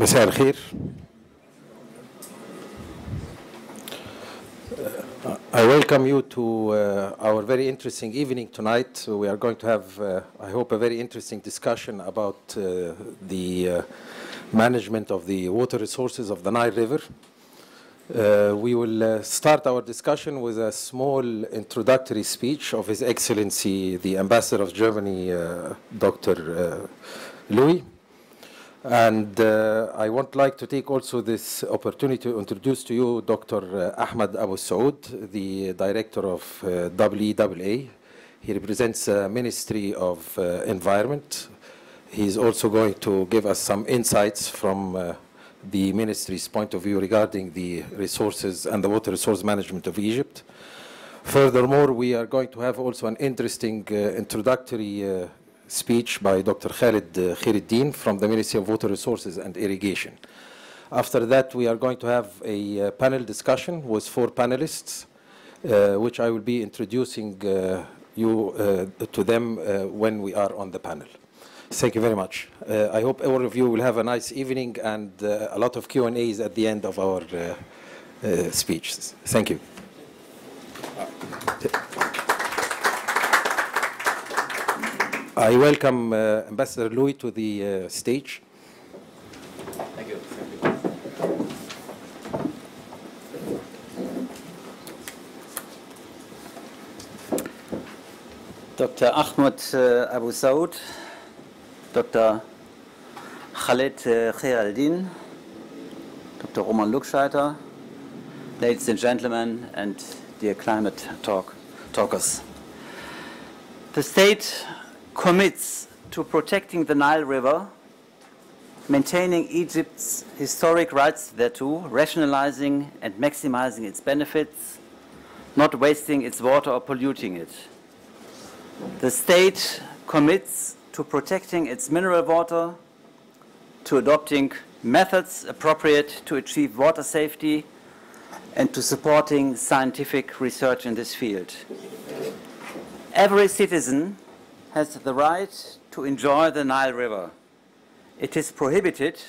مساء الخير. I welcome you to our very interesting evening tonight. We are going to have, I hope, a very interesting discussion about the management of the water resources of the Nile River. We will start our discussion with a small introductory speech of His Excellency, the Ambassador of Germany, Dr. Louis. And I would like to take also this opportunity to introduce to you Dr. Ahmed Abou Seoud, the Director of WEAA. He represents the Ministry of Environment. He's also going to give us some insights from the Ministry's point of view regarding the resources and the water resource management of Egypt. Furthermore, we are going to have also an interesting introductory speech by Dr. Khalid Khairuddin from the Ministry of Water Resources and Irrigation. After that, we are going to have a panel discussion with 4 panelists, which I will be introducing you to them when we are on the panel. Thank you very much. I hope all of you will have a nice evening and a lot of Q&As at the end of our speeches. Thank you. I welcome Ambassador Louis to the stage. Thank you. Dr. Ahmed Abou Seoud, Dr. Khalid Khairuddin, Dr. Roman Luckscheiter, ladies and gentlemen, and dear climate talkers. The state commits to protecting the Nile River, maintaining Egypt's historic rights thereto, rationalizing and maximizing its benefits, not wasting its water or polluting it. The state commits to protecting its mineral water, to adopting methods appropriate to achieve water safety, and to supporting scientific research in this field. Every citizen has the right to enjoy the Nile River. It is prohibited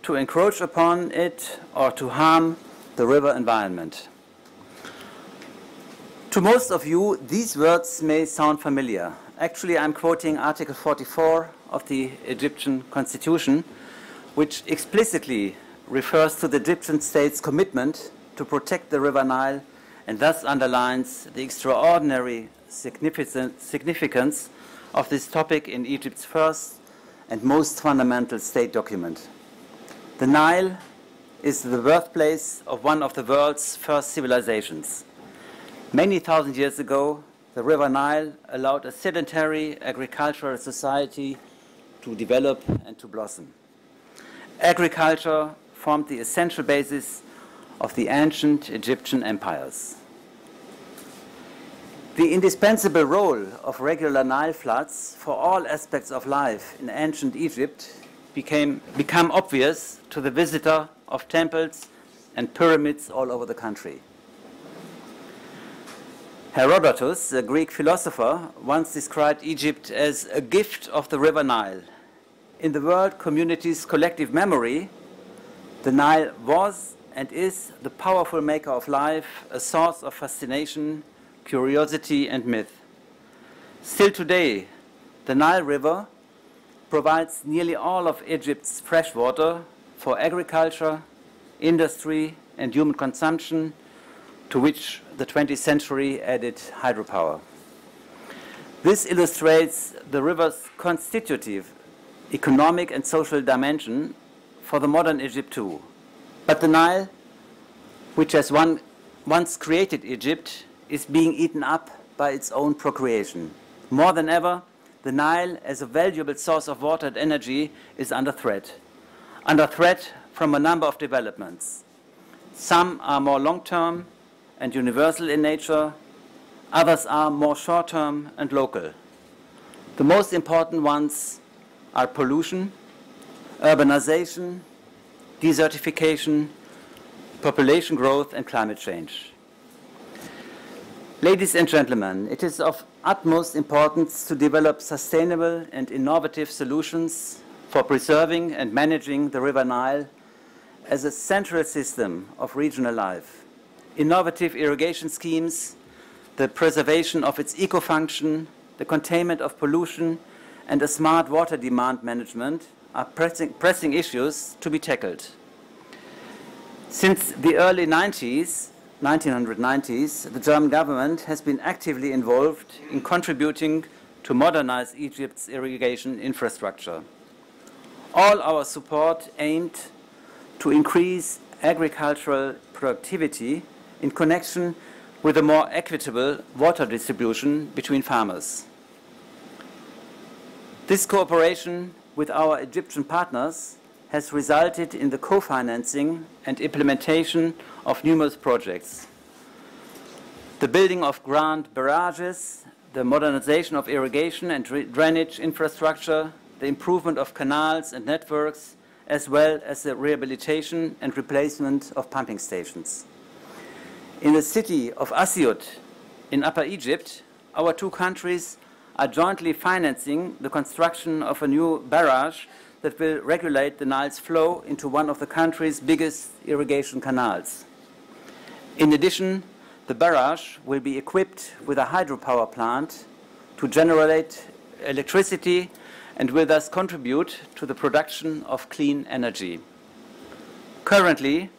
to encroach upon it or to harm the river environment. To most of you, these words may sound familiar. Actually, I'm quoting Article 44 of the Egyptian Constitution, which explicitly refers to the Egyptian state's commitment to protect the River Nile and thus underlines the extraordinary significance of this topic in Egypt's first and most fundamental state document. The Nile is the birthplace of one of the world's first civilizations. Many thousand years ago, the River Nile allowed a sedentary agricultural society to develop and to blossom. Agriculture formed the essential basis of the ancient Egyptian empires. The indispensable role of regular Nile floods for all aspects of life in ancient Egypt become obvious to the visitor of temples and pyramids all over the country. Herodotus, a Greek philosopher, once described Egypt as a gift of the River Nile. In the world community's collective memory, the Nile was and is the powerful maker of life, a source of fascination, curiosity and myth. Still today, the Nile River provides nearly all of Egypt's fresh water for agriculture, industry and human consumption, to which the 20th century added hydropower. This illustrates the river's constitutive economic and social dimension for the modern Egypt too. But the Nile, which has once created Egypt, is being eaten up by its own procreation. More than ever, the Nile, as a valuable source of water and energy, is under threat from a number of developments. Some are more long-term and universal in nature, others are more short-term and local. The most important ones are pollution, urbanization, desertification, population growth and climate change. Ladies and gentlemen, it is of utmost importance to develop sustainable and innovative solutions for preserving and managing the River Nile as a central system of regional life. Innovative irrigation schemes, the preservation of its eco-function, the containment of pollution, and a smart water demand management are pressing issues to be tackled. Since the early 1990s, the German government has been actively involved in contributing to modernize Egypt's irrigation infrastructure. All our support aimed to increase agricultural productivity in connection with a more equitable water distribution between farmers. This cooperation with our Egyptian partners has resulted in the co-financing and implementation of numerous projects. The building of grand barrages, the modernization of irrigation and drainage infrastructure, the improvement of canals and networks, as well as the rehabilitation and replacement of pumping stations. In the city of Seoud in Upper Egypt, our two countries are jointly financing the construction of a new barrage that will regulate the Nile's flow into one of the country's biggest irrigation canals. In addition, the barrage will be equipped with a hydropower plant to generate electricity and will thus contribute to the production of clean energy. Currently,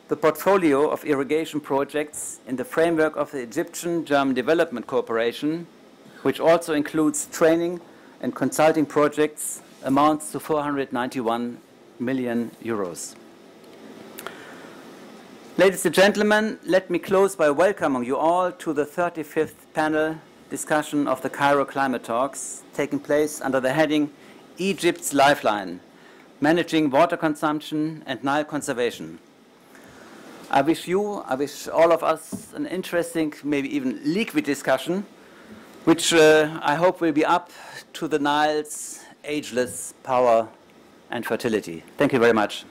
the portfolio of irrigation projects in the framework of the Egyptian-German Development Cooperation, which also includes training and consulting projects, amounts to 491 million euros. Ladies and gentlemen, let me close by welcoming you all to the 35th panel discussion of the Cairo Climate Talks, taking place under the heading Egypt's Lifeline, Managing Water Consumption and Nile Conservation. I wish all of us an interesting, maybe even liquid discussion, which I hope will be up to the Nile's ageless power and fertility. Thank you very much.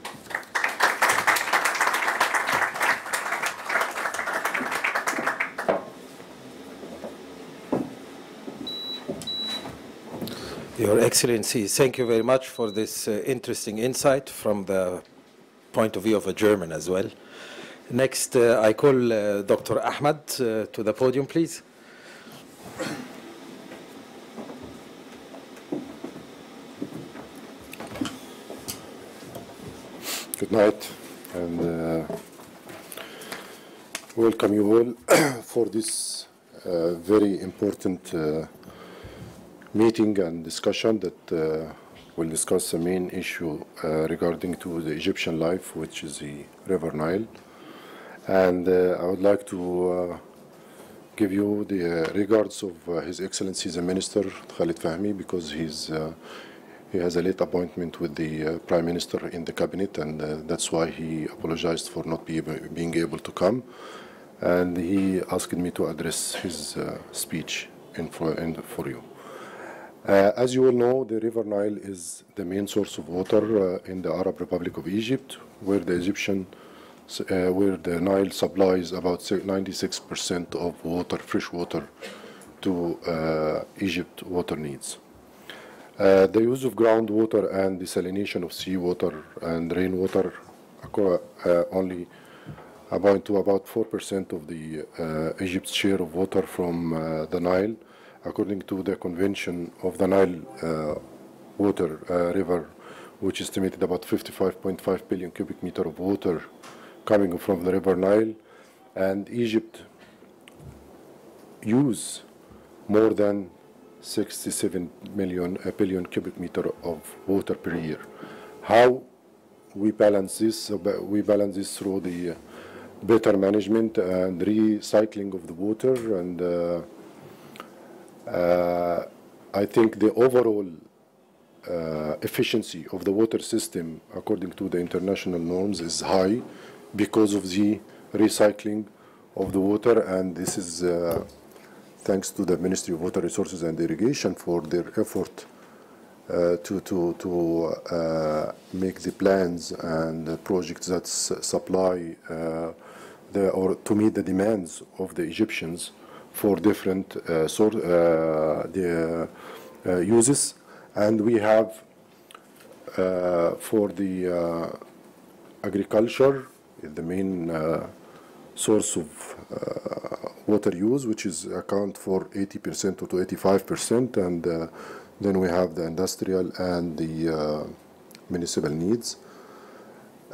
Your Excellency, thank you very much for this interesting insight from the point of view of a German as well. Next, I call Dr. Ahmed to the podium, please. Good night, and welcome you all for this very important meeting and discussion that will discuss the main issue regarding to the Egyptian life, which is the River Nile. And I would like to give you the regards of His Excellency the Minister Khalid Fahmy, because he has a late appointment with the Prime Minister in the cabinet, and that's why he apologized for not being able to come. And he asked me to address his speech for you. As you all know, the River Nile is the main source of water in the Arab Republic of Egypt, where the Nile supplies about 96% of water, fresh water, to Egypt water needs. The use of groundwater and desalination of seawater and rainwater only amount to about 4% of the Egypt's share of water from the Nile, according to the Convention of the Nile River, which estimated about 55.5 billion cubic meter of water coming from the River Nile, and Egypt use more than 67 billion cubic meter of water per year. How we balance this? We balance this through the better management and recycling of the water, and I think the overall efficiency of the water system, according to the international norms, is high because of the recycling of the water, and this is thanks to the Ministry of Water Resources and Irrigation for their effort to make the plans and the projects that supply or to meet the demands of the Egyptians for different uses. And we have for the agriculture, the main source of water use, which is account for 80% to 85%, and then we have the industrial and the municipal needs.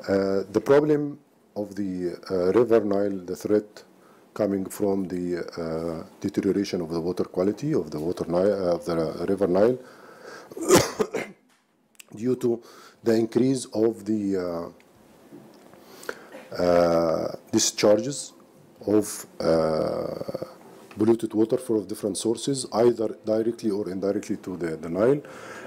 The problem of the River Nile, the threat coming from the deterioration of the water quality of the River Nile due to the increase of the discharges of polluted water from different sources, either directly or indirectly to the Nile.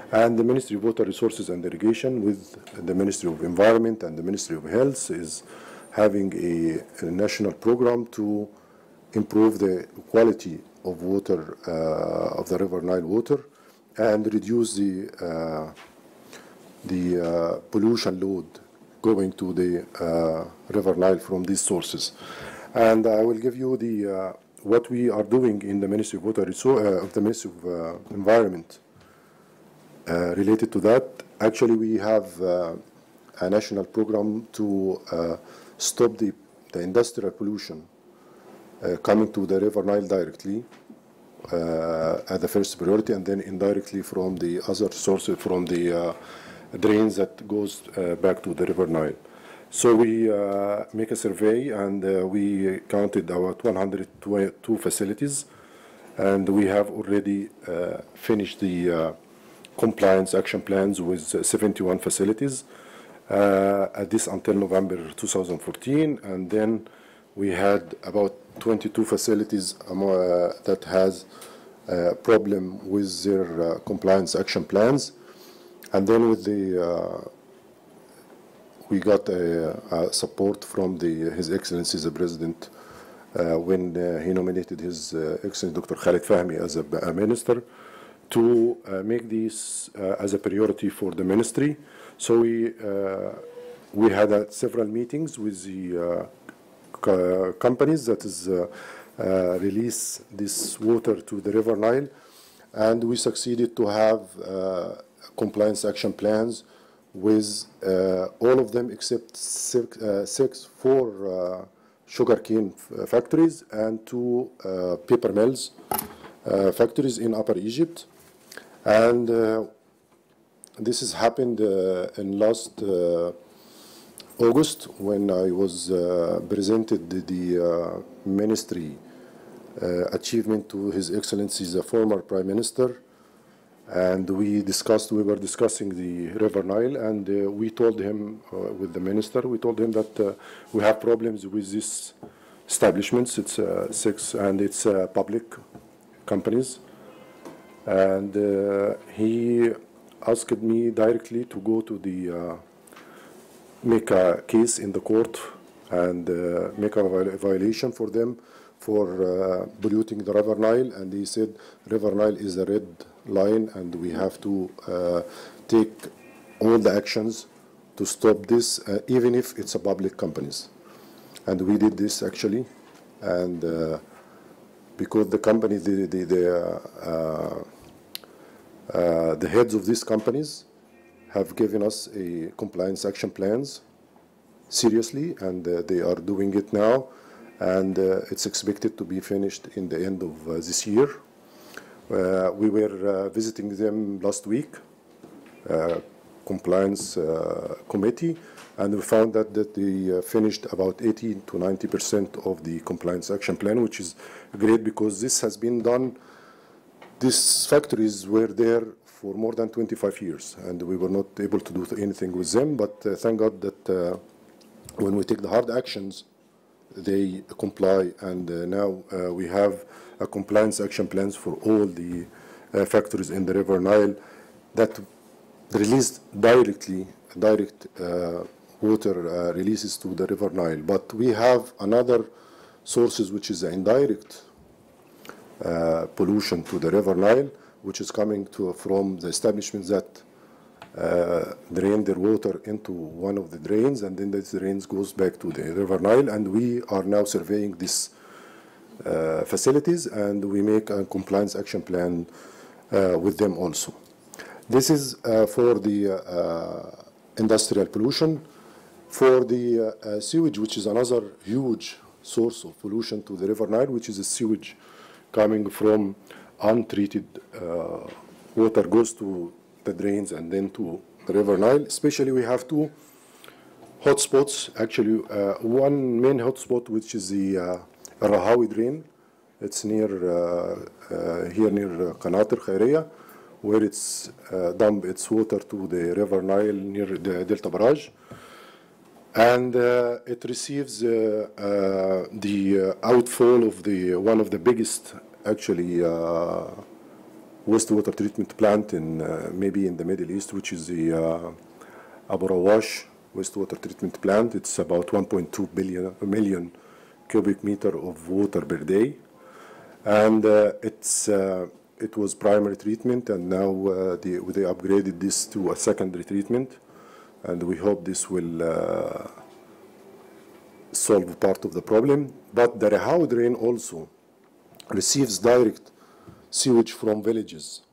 And the Ministry of Water Resources and Irrigation, with the Ministry of Environment and the Ministry of Health, is having a national program to improve the quality of water, of the River Nile water, and reduce the pollution load going to the River Nile from these sources. And I will give you the what we are doing in the Ministry of Water of the Ministry of Environment related to that. Actually, we have a national program to stop the industrial pollution coming to the River Nile directly at the first priority, and then indirectly from the other sources, from the drains that goes back to the River Nile. So we make a survey, and we counted about 102 facilities, and we have already finished the compliance action plans with 71 facilities at this until November 2014, and then we had about 22 facilities that has a problem with their compliance action plans. And then with the we got support from His Excellency the President when he nominated His Excellency Dr. Khalid Fahmy as a minister to make this as a priority for the ministry. So we had several meetings with the companies that is release this water to the River Nile, and we succeeded to have compliance action plans with all of them except four sugarcane factories and two paper mills factories in Upper Egypt. And this has happened in last August, when I was presented the ministry achievement to His Excellency the former Prime Minister, and we were discussing the River Nile, and we told him, with the minister, we told him that we have problems with these establishments. It's six, and it's public companies, and he asked me directly to go to the make a case in the court and make a violation for them for polluting the River Nile. And he said River Nile is a red line, and we have to take all the actions to stop this, even if it's a public companies. And we did this actually, and because the company, the heads of these companies have given us a compliance action plans seriously, and they are doing it now, and it's expected to be finished in the end of this year. We were visiting them last week, compliance committee, and we found that they finished about 80 to 90% of the compliance action plan, which is great because this has been done. These factories were there for more than 25 years, and we were not able to do anything with them. But thank God that when we take the hard actions, they comply, and now we have a compliance action plans for all the factories in the River Nile that released direct water releases to the River Nile. But we have another sources, which is indirect pollution to the River Nile, which is coming from the establishments that drain their water into one of the drains, and then the drains goes back to the River Nile. And we are now surveying these facilities, and we make a compliance action plan with them also. This is for the industrial pollution. For the sewage, which is another huge source of pollution to the River Nile, which is the sewage coming from untreated water goes to the drains and then to the River Nile. Especially we have two hotspots, actually one main hotspot, which is the el-Hatow drain. It's near here near Qanatir Khairiyya, where it's dump its water to the River Nile near the Delta Barrage. And it receives the outfall of one of the biggest, actually, wastewater treatment plant in maybe in the Middle East, which is the Abou wastewater treatment plant. It's about 1.2 million cubic meter of water per day. And it was primary treatment, and now they upgraded this to a secondary treatment. And we hope this will solve part of the problem. But the el-Hatow drain also receives direct sewage from villages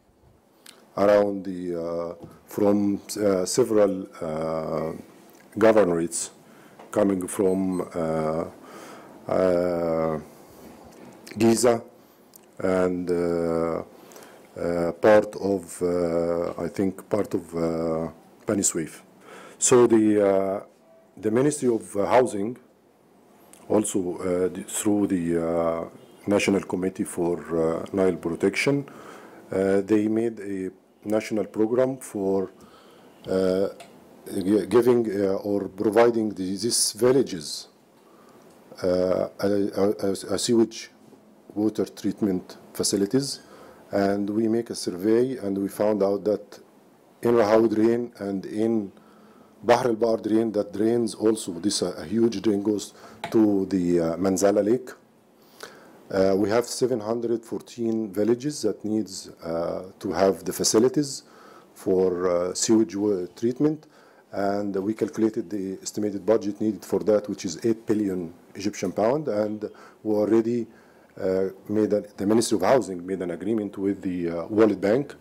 around from several governorates coming from Giza and part of, I think, part of Bani Suef. So the Ministry of Housing, also through the National Committee for Nile Protection, they made a national program for giving or providing these villages a sewage water treatment facilities. And we make a survey, and we found out that in el-Hatow drain and in Bahr al-Bar drain, that drains also, this a huge drain goes to the Manzala Lake. We have 714 villages that needs to have the facilities for sewage treatment, and we calculated the estimated budget needed for that, which is 8 billion Egyptian pound, and we already the Ministry of Housing made an agreement with the World Bank,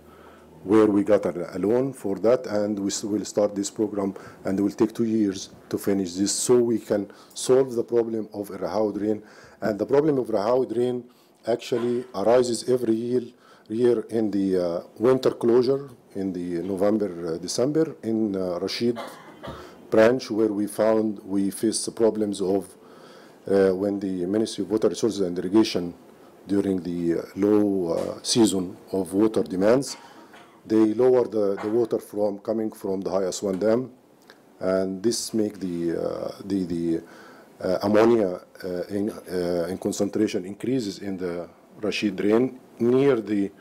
where we got a loan for that, and we will start this program, and it will take 2 years to finish this, so we can solve the problem of el-Hatow drain. And the problem of el-Hatow drain actually arises every year in the winter closure in the November, December in Rashid branch, where we face the problems of when the Ministry of Water Resources and Irrigation, during the low season of water demands, they lower the water coming from the High Aswan Dam, and this make the ammonia in concentration increases in the Rashid drain near the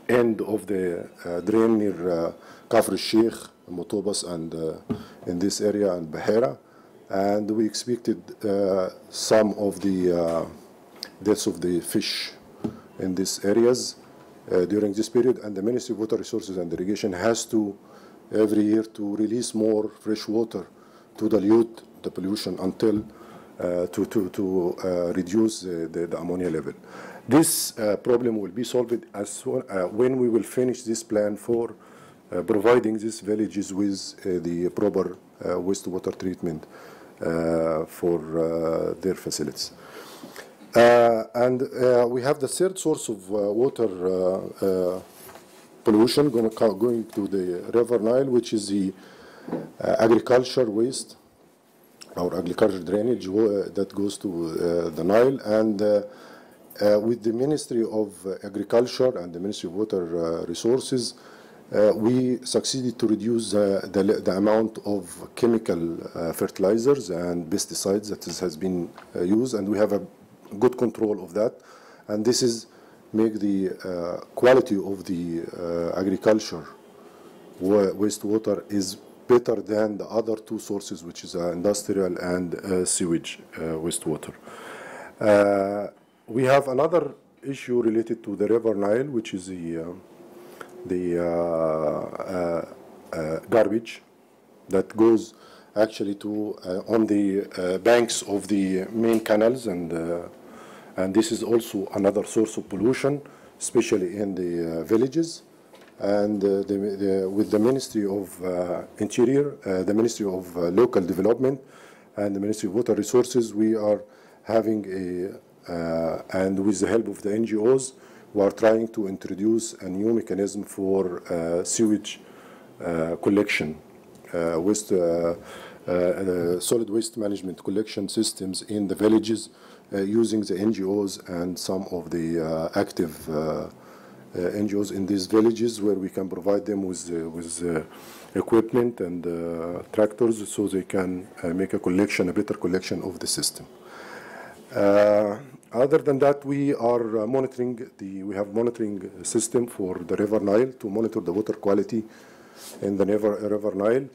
end of the drain near Kafr al-Sheikh, Motobas, and in this area, and Bahira. And we expected some of the deaths of the fish in these areas during this period, and the Ministry of Water Resources and Irrigation has to, every year, to release more fresh water to dilute the pollution until to reduce the ammonia level. This problem will be solved as soon when we will finish this plan for providing these villages with the proper wastewater treatment for their facilities. And we have the third source of water pollution going to the River Nile, which is the agriculture waste or agriculture drainage that goes to the Nile. And with the Ministry of Agriculture and the Ministry of Water Resources, we succeeded to reduce the amount of chemical fertilizers and pesticides that has been used, and we have a good control of that. And this is make the quality of the agriculture wastewater is better than the other two sources, which is industrial and sewage wastewater. We have another issue related to the River Nile, which is the garbage that goes actually to on the banks of the main canals, and this is also another source of pollution, especially in the villages. And with the Ministry of Interior, the Ministry of Local Development, and the Ministry of Water Resources, we are having and with the help of the NGOs, we are trying to introduce a new mechanism for sewage collection, solid waste management collection systems in the villages using the NGOs and some of the active NGOs in these villages, where we can provide them with equipment and tractors so they can make a better collection of the system. Other than that, we are we have monitoring system for the River Nile to monitor the water quality in the River Nile.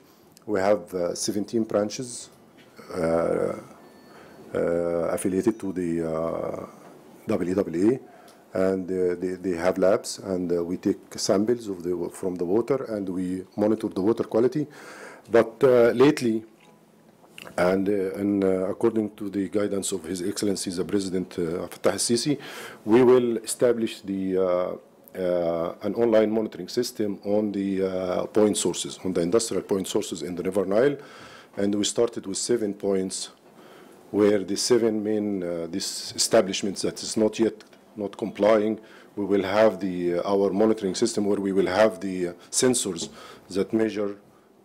We have 17 branches affiliated to the WEAA, and they have labs, and we take samples from the water, and we monitor the water quality. But lately, and according to the guidance of His Excellency the President Fattah al-Sisi, we will establish an online monitoring system on the point sources, on the industrial point sources in the River Nile. And we started with 7 points, where the 7 main these establishments that is not yet complying, we will have our monitoring system, where we will have the sensors that measure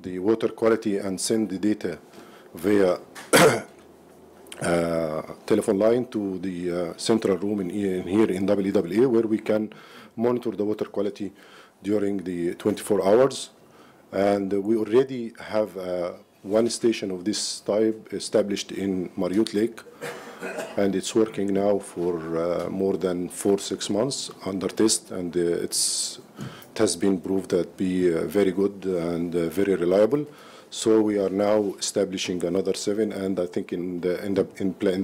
the water quality and send the data via telephone line to the central room here in WEAA, where we can monitor the water quality during the 24 hours. And we already have one station of this type established in Mariut Lake, and it's working now for more than 4-6 months under test, and it has been proved to be very good and very reliable. So we are now establishing another 7, and I think in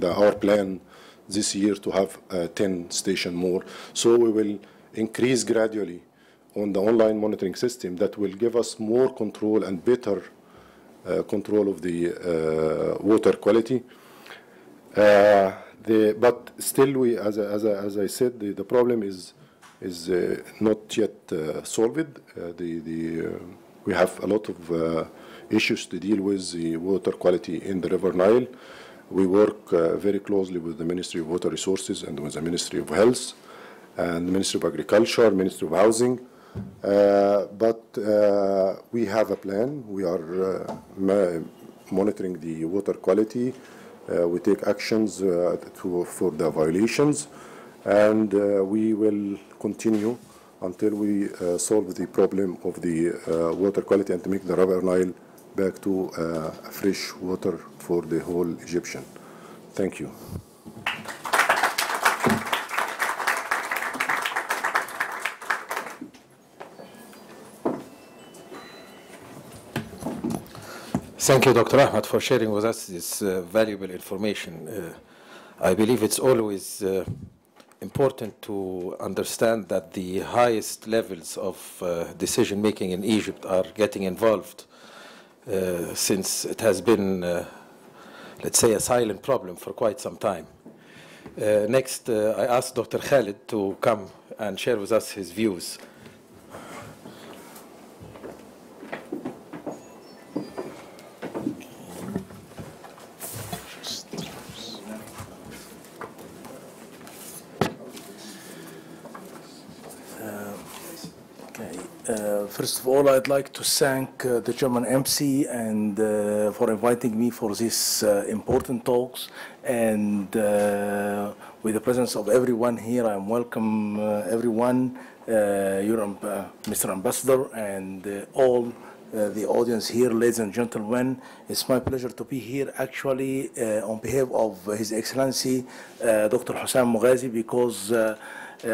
our plan this year to have 10 stations more. So we will increase gradually on the online monitoring system that will give us more control and better control of the water quality. But still, as I said, the problem is not yet solved. We have a lot of issues to deal with the water quality in the River Nile. We work very closely with the Ministry of Water Resources and with the Ministry of Health and the Ministry of Agriculture, Ministry of Housing. But we have a plan. We are monitoring the water quality. We take actions for the violations, and we will continue until we solve the problem of the water quality and to make the River Nile back to fresh water for the whole Egyptian. Thank you. Thank you, Dr. Ahmed, for sharing with us this valuable information. I believe it's always important to understand that the highest levels of decision-making in Egypt are getting involved since it has been, let's say, a silent problem for quite some time. Next, I asked Dr. Khalid to come and share with us his views. First of all, I'd like to thank the German MC and for inviting me for these important talks. And with the presence of everyone here, I welcome everyone, Mr. Ambassador, and all the audience here, ladies and gentlemen. It's my pleasure to be here, actually, on behalf of His Excellency Dr. Hussam Moghazi, because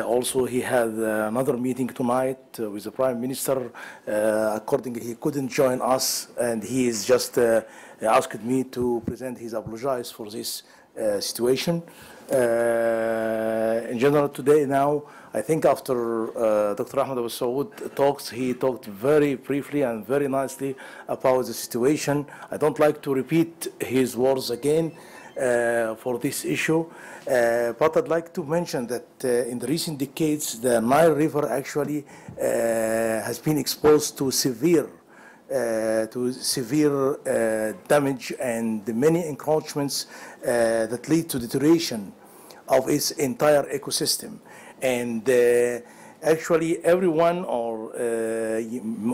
also he had another meeting tonight with the Prime Minister. Accordingly, he couldn't join us, and he is just asked me to present his apologies for this situation. In general, today now, I think after Dr. Ahmed Seoud talks, he talked very briefly and very nicely about the situation. I don't like to repeat his words again. for this issue. But I'd like to mention that in the recent decades, the Nile River actually has been exposed to severe damage and many encroachments that lead to deterioration of its entire ecosystem. And actually everyone or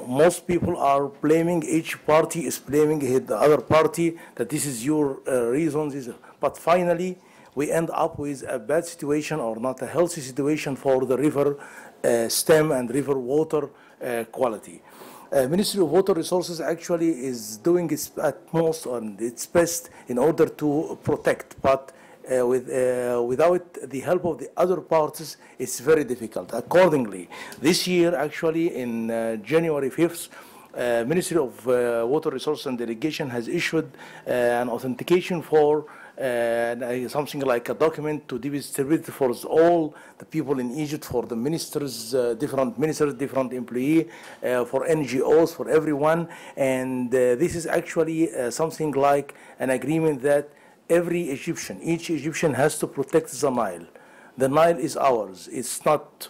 most people are blaming, each party is blaming the other party that this is your reasons. But finally, we end up with a bad situation or not a healthy situation for the river stem and river water quality. Ministry of Water Resources actually is doing its utmost and its best in order to protect, but without the help of the other parties, it's very difficult. Accordingly, this year actually in January 5th, Ministry of Water Resources and Irrigation has issued an authentication for something like a document to distribute for all the people in Egypt, for the ministers, different employees, for NGOs, for everyone. And this is actually something like an agreement that every Egyptian, each Egyptian has to protect the Nile. The Nile is ours. It's not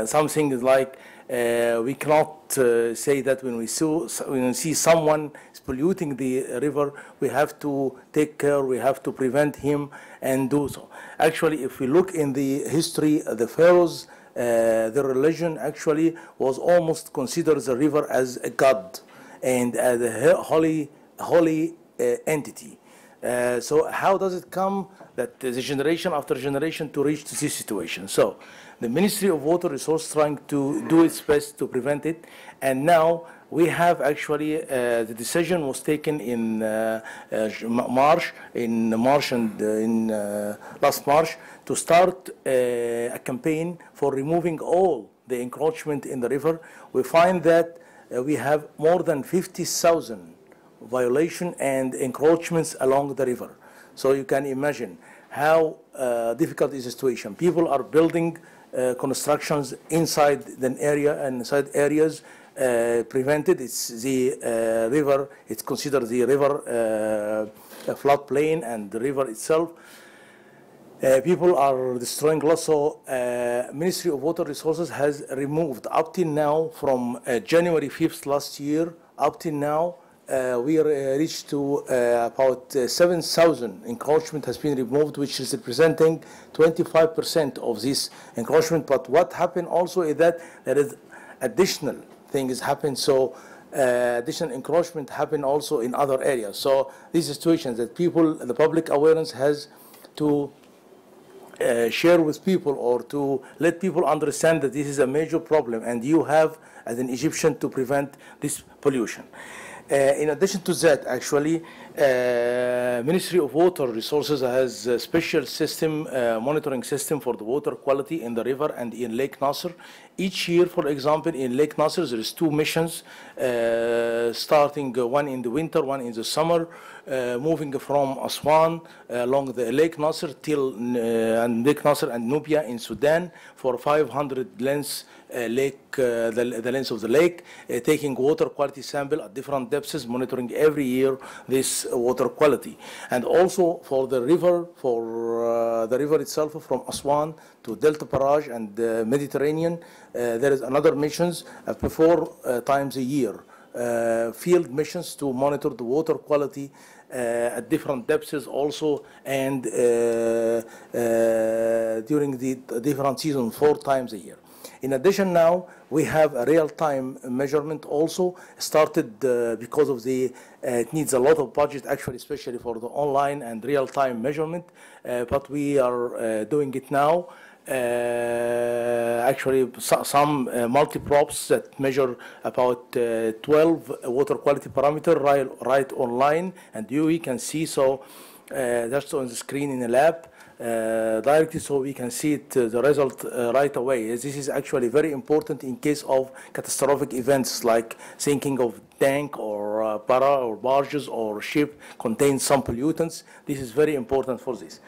something like we cannot say that when we see someone is polluting the river, we have to take care, we have to prevent him and do so. Actually, if we look in the history, the pharaohs, the religion actually was almost considered the river as a god and as a holy entity. So how does it come that the generation after generation to reach this situation? So the Ministry of Water Resources trying to do its best to prevent it, and now we have actually the decision was taken in March and in last March to start a campaign for removing all the encroachment in the river. We find that we have more than 50,000 violation and encroachments along the river. So you can imagine how difficult is the situation. People are building constructions inside the area and inside areas prevented. It's the river, it's considered the river floodplain and the river itself. People are destroying lots. So Ministry of Water Resources has removed up till now from January 5th last year up till now we reached to about 7,000 encroachment has been removed, which is representing 25% of this encroachment. But what happened also is that there is additional things happen. So additional encroachment happen also in other areas. So these situations that people, the public awareness has to share with people or to let people understand that this is a major problem and you have as an Egyptian to prevent this pollution. In addition to that, actually, Ministry of Water Resources has a special system, monitoring system for the water quality in the river and in Lake Nasser. Each year, for example, in Lake Nasser, there is 2 missions, starting one in the winter, one in the summer, moving from Aswan along the Lake Nasser till Lake Nasser and Nubia in Sudan for 500 lengths the length of the lake, taking water quality sample at different depths, monitoring every year this water quality. And also for the river, the river itself from Aswan to Delta Barrage and the Mediterranean, there is another missions 4 times a year, field missions to monitor the water quality at different depths also, and during the different seasons 4 times a year. In addition, now we have a real-time measurement also started because of the it needs a lot of budget actually, especially for the online and real-time measurement, but we are doing it now. Actually, some multi-props that measure about 12 water quality parameter right online, and you can see, so that's on the screen in the lab. Directly, so we can see it, the result right away. This is actually very important in case of catastrophic events like sinking of tank or barges or ship contain some pollutants. This is very important for this.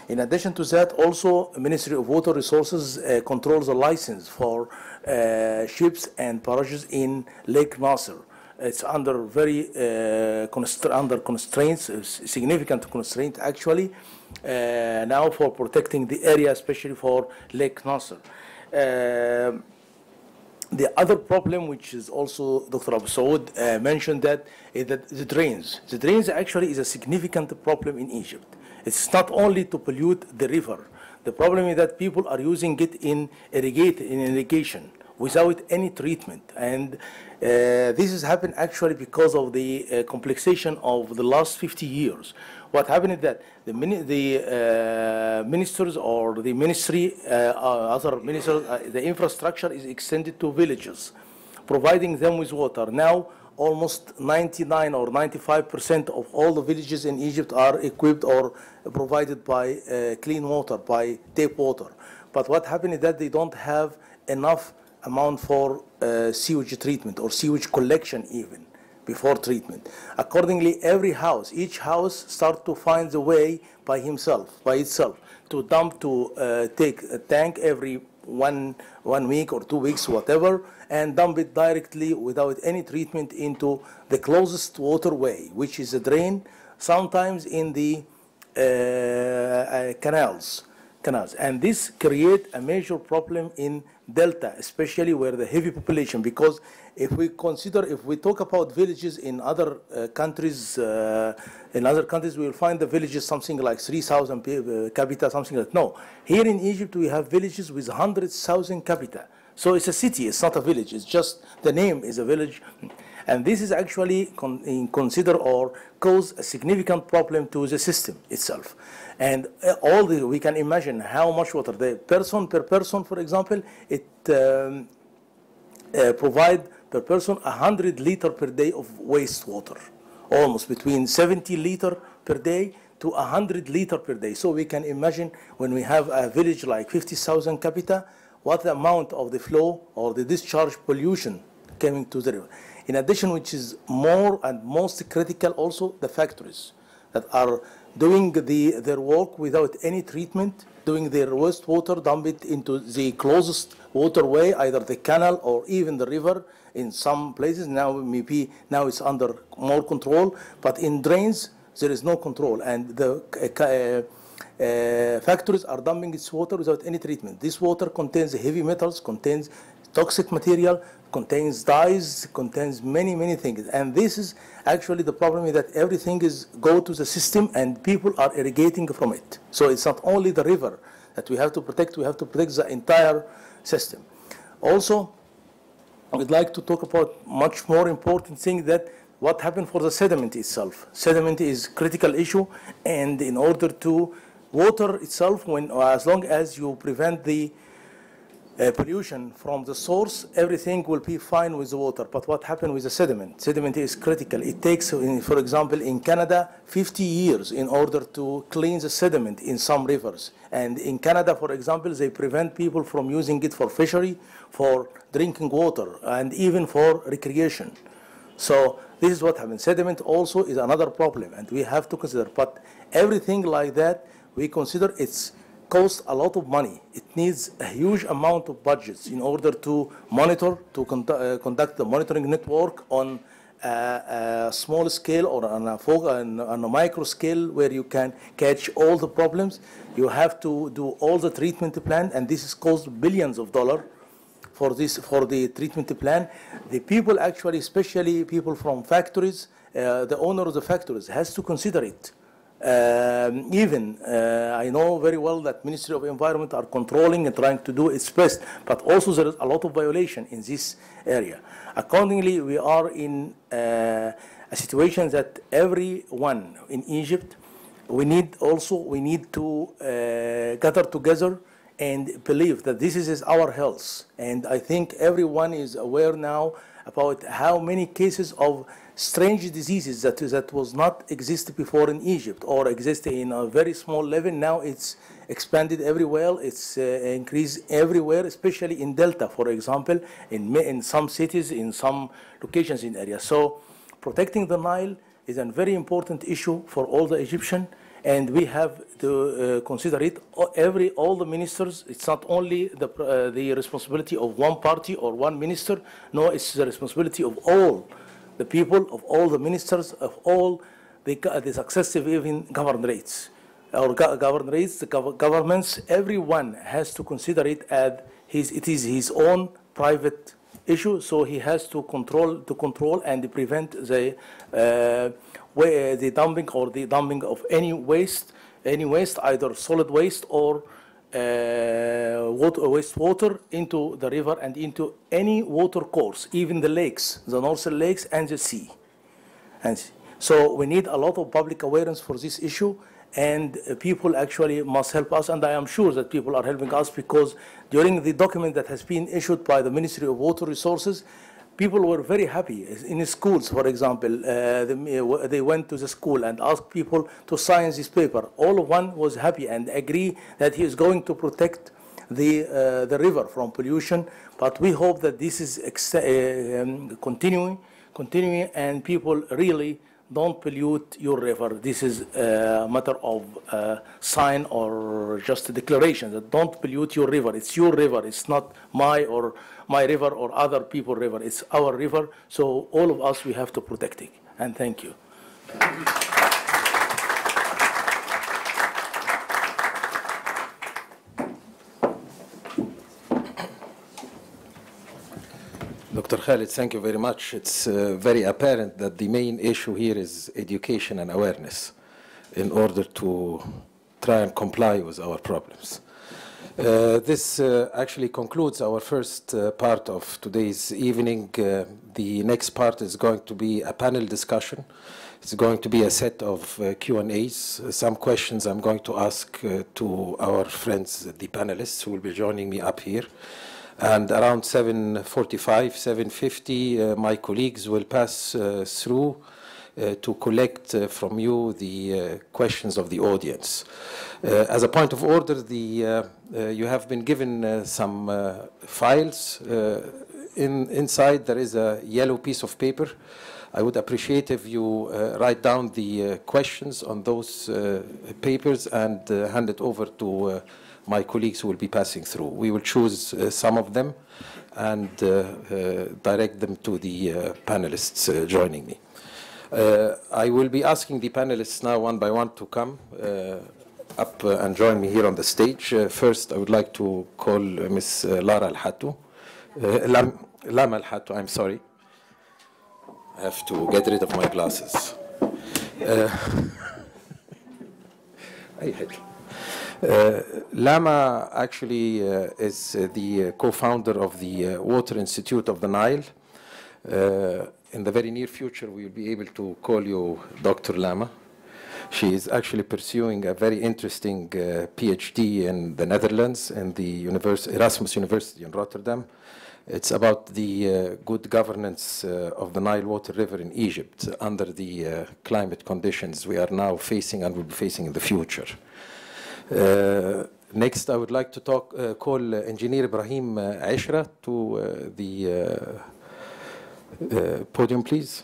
In addition to that, also Ministry of Water Resources controls the license for ships and barges in Lake Nasser. It's under very under constraints, significant constraint actually, now for protecting the area, especially for Lake Nasser. The other problem, which is also Dr. Abou Seoud mentioned, that is that the drains. The drains actually is a significant problem in Egypt. It's not only to pollute the river. The problem is that people are using it in irrigation without any treatment. And this has happened actually because of the complexation of the last 50 years. What happened is that the ministers or the ministry, other ministers, the infrastructure is extended to villages, providing them with water. Now, almost 99 or 95% of all the villages in Egypt are equipped or provided by clean water, by tap water. But what happened is that they don't have enough amount for sewage treatment or sewage collection even before treatment. Accordingly, every house, each house starts to find the way by itself, to dump, to take a tank every one week or 2 weeks, whatever, and dump it directly without any treatment into the closest waterway, which is a drain, sometimes in the canals. And this creates a major problem in Delta, especially where the heavy population, because if we talk about villages in other countries, we will find the villages something like 3,000 capita, something like that. No, here in Egypt we have villages with 100,000 capita. So it's a city, it's not a village, it's just the name is a village. And this is actually consider or cause a significant problem to the system itself. And we can imagine how much water the person per person, for example, it provide per person 100 liters per day of wastewater, almost between 70 liters per day to 100 liters per day. So we can imagine when we have a village like 50,000 capita, what the amount of the flow or the discharge pollution coming to the river. In addition, which is more and most critical, also the factories that are doing their work without any treatment, doing their wastewater, dump it into the closest waterway, either the canal or even the river. In some places now it's under more control, but in drains there is no control, and the factories are dumping its water without any treatment. This water contains heavy metals, contains toxic material, contains dyes, contains many things. And this is actually the problem, is that everything go to the system and people are irrigating from it. So it's not only the river that we have to protect the entire system. Also, I would like to talk about much more important thing, that what happened for the sediment itself. Sediment is critical issue, and in order to water itself, as long as you prevent the pollution from the source, everything will be fine with the water. But what happened with the sediment? Sediment is critical. It takes, for example, in Canada, 50 years in order to clean the sediment in some rivers. And in Canada, for example, they prevent people from using it for fishery, for drinking water, and even for recreation. So this is what happens. Sediment also is another problem, and we have to consider. But everything like that, we consider it's costs a lot of money. It needs a huge amount of budgets in order to monitor, to conduct the monitoring network on a small scale or on a micro scale, where you can catch all the problems. You have to do all the treatment plan, and this has cost billions of dollars for the treatment plan. The people actually, especially people from factories, the owner of the factories has to consider it. I know very well that Ministry of Environment are controlling and trying to do its best, but also there is a lot of violation in this area. Accordingly, we are in a situation that everyone in Egypt, we need to gather together and believe that this is our health. And I think everyone is aware now about how many cases of strange diseases that was not exist before in Egypt, or existed in a very small level. Now it's expanded everywhere. It's increased everywhere, especially in Delta, for example, in some cities, in some locations in areas. So protecting the Nile is a very important issue for all the Egyptians, and we have to consider it. All the ministers. It's not only the responsibility of one party or one minister. No, it's the responsibility of all the people, of all the ministers, of all the successive even governorates. Or governorates, the governments, everyone has to consider it as it is his own private issue, so he has to control and prevent the dumping of any waste, either solid waste or wastewater into the river and into any water course, even the lakes, the northern lakes and the sea. And so we need a lot of public awareness for this issue, and people actually must help us, and I am sure that people are helping us, because during the document that has been issued by the Ministry of Water Resources, people were very happy. In schools, for example, they went to the school and asked people to sign this paper. All of one was happy and agree that he is going to protect the river from pollution. But we hope that this is continuing, and people really don't pollute your river. This is a matter of sign or just a declaration that don't pollute your river. It's your river. It's not my river or other people's river. It's our river. So all of us, we have to protect it. And thank you. Dr. Khalid, thank you very much. It's very apparent that the main issue here is education and awareness in order to try and comply with our problems. This actually concludes our first part of today's evening. The next part is going to be a panel discussion. It's going to be a set of Q&As. Some questions I'm going to ask to our friends, the panelists, who will be joining me up here. And around 7:45, 7:50, my colleagues will pass through to collect from you the questions of the audience. As a point of order, you have been given some files. Inside there is a yellow piece of paper. I would appreciate if you write down the questions on those papers and hand it over to my colleagues who will be passing through. We will choose some of them and direct them to the panelists joining me. I will be asking the panelists now one by one to come up and join me here on the stage. First, I would like to call Ms. Lama el-Hatow, I'm sorry. I have to get rid of my glasses. Lama actually is the co-founder of the Water Institute of the Nile. In the very near future, we will be able to call you Dr. Lama. She is actually pursuing a very interesting PhD in the Netherlands in the Erasmus University in Rotterdam. It's about the good governance of the Nile Water River in Egypt under the climate conditions we are now facing and will be facing in the future. Next, I would like to call Engineer Ibrahim Aishra to the podium, please.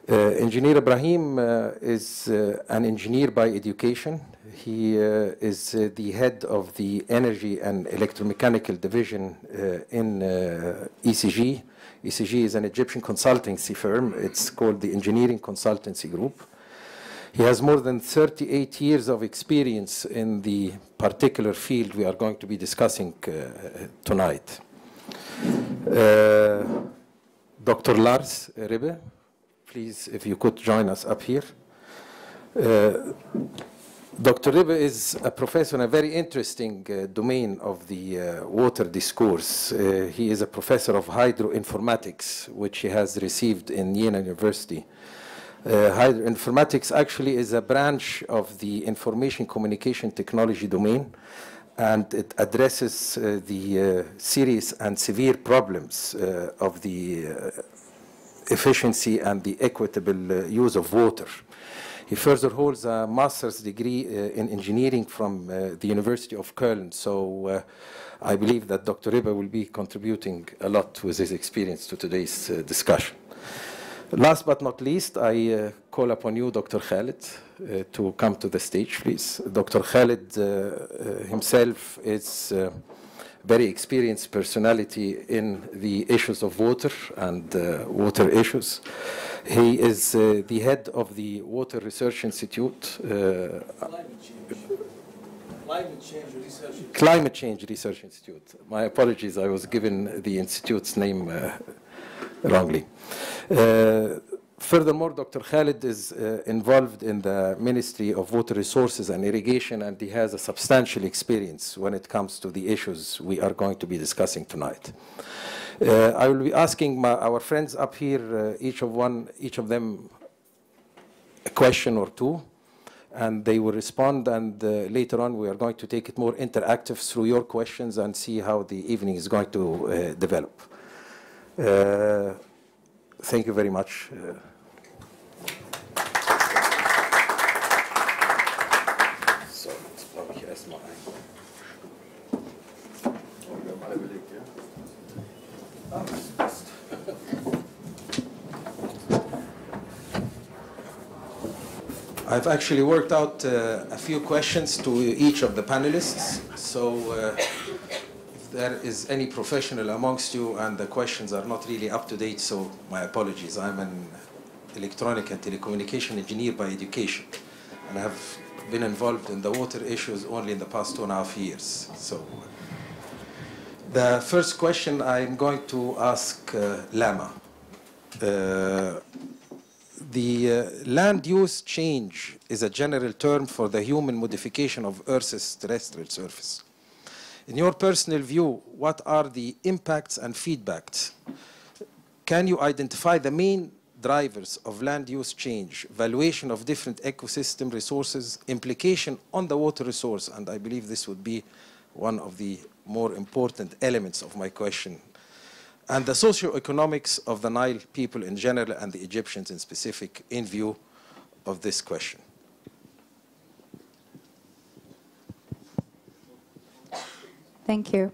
Engineer Ibrahim is an engineer by education. He is the head of the Energy and Electromechanical Division in ECG. ECG is an Egyptian consultancy firm. It's called the Engineering Consultancy Group. He has more than 38 years of experience in the particular field we are going to be discussing tonight. Dr. Lars Ribbe, please, if you could join us up here. Dr. Ribbe is a professor in a very interesting domain of the water discourse. He is a professor of hydroinformatics, which he has received in Jena University. Hydroinformatics actually is a branch of the information communication technology domain, and it addresses the serious and severe problems of the efficiency and the equitable use of water. He further holds a master's degree in engineering from the University of Köln. So I believe that Dr. Ribbe will be contributing a lot with his experience to today's discussion. Last but not least, I call upon you, Dr. Khalid, to come to the stage, please. Dr. Khalid himself is a very experienced personality in the issues of water and water issues. He is the head of the Water Research Institute. Climate Change Research Institute. My apologies, I was given the institute's name wrongly. Furthermore, Dr. Khalid is involved in the Ministry of Water Resources and Irrigation, and he has a substantial experience when it comes to the issues we are going to be discussing tonight. I will be asking our friends up here, each of them, a question or two, and they will respond, and later on we are going to take it more interactive through your questions and see how the evening is going to develop. Thank you very much. I've actually worked out a few questions to each of the panelists. So if there is any professional amongst you and the questions are not really up to date, so my apologies. I'm an electronic and telecommunication engineer by education, and I have been involved in the water issues only in the past 2.5 years. So the first question I'm going to ask Lama. The land use change is a general term for the human modification of Earth's terrestrial surface. In your personal view, what are the impacts and feedbacks? Can you identify the main drivers of land use change, valuation of different ecosystem resources, implication on the water resource, and I believe this would be one of the more important elements of my question, and the socio-economics of the Nile people in general and the Egyptians in specific in view of this question? Thank you.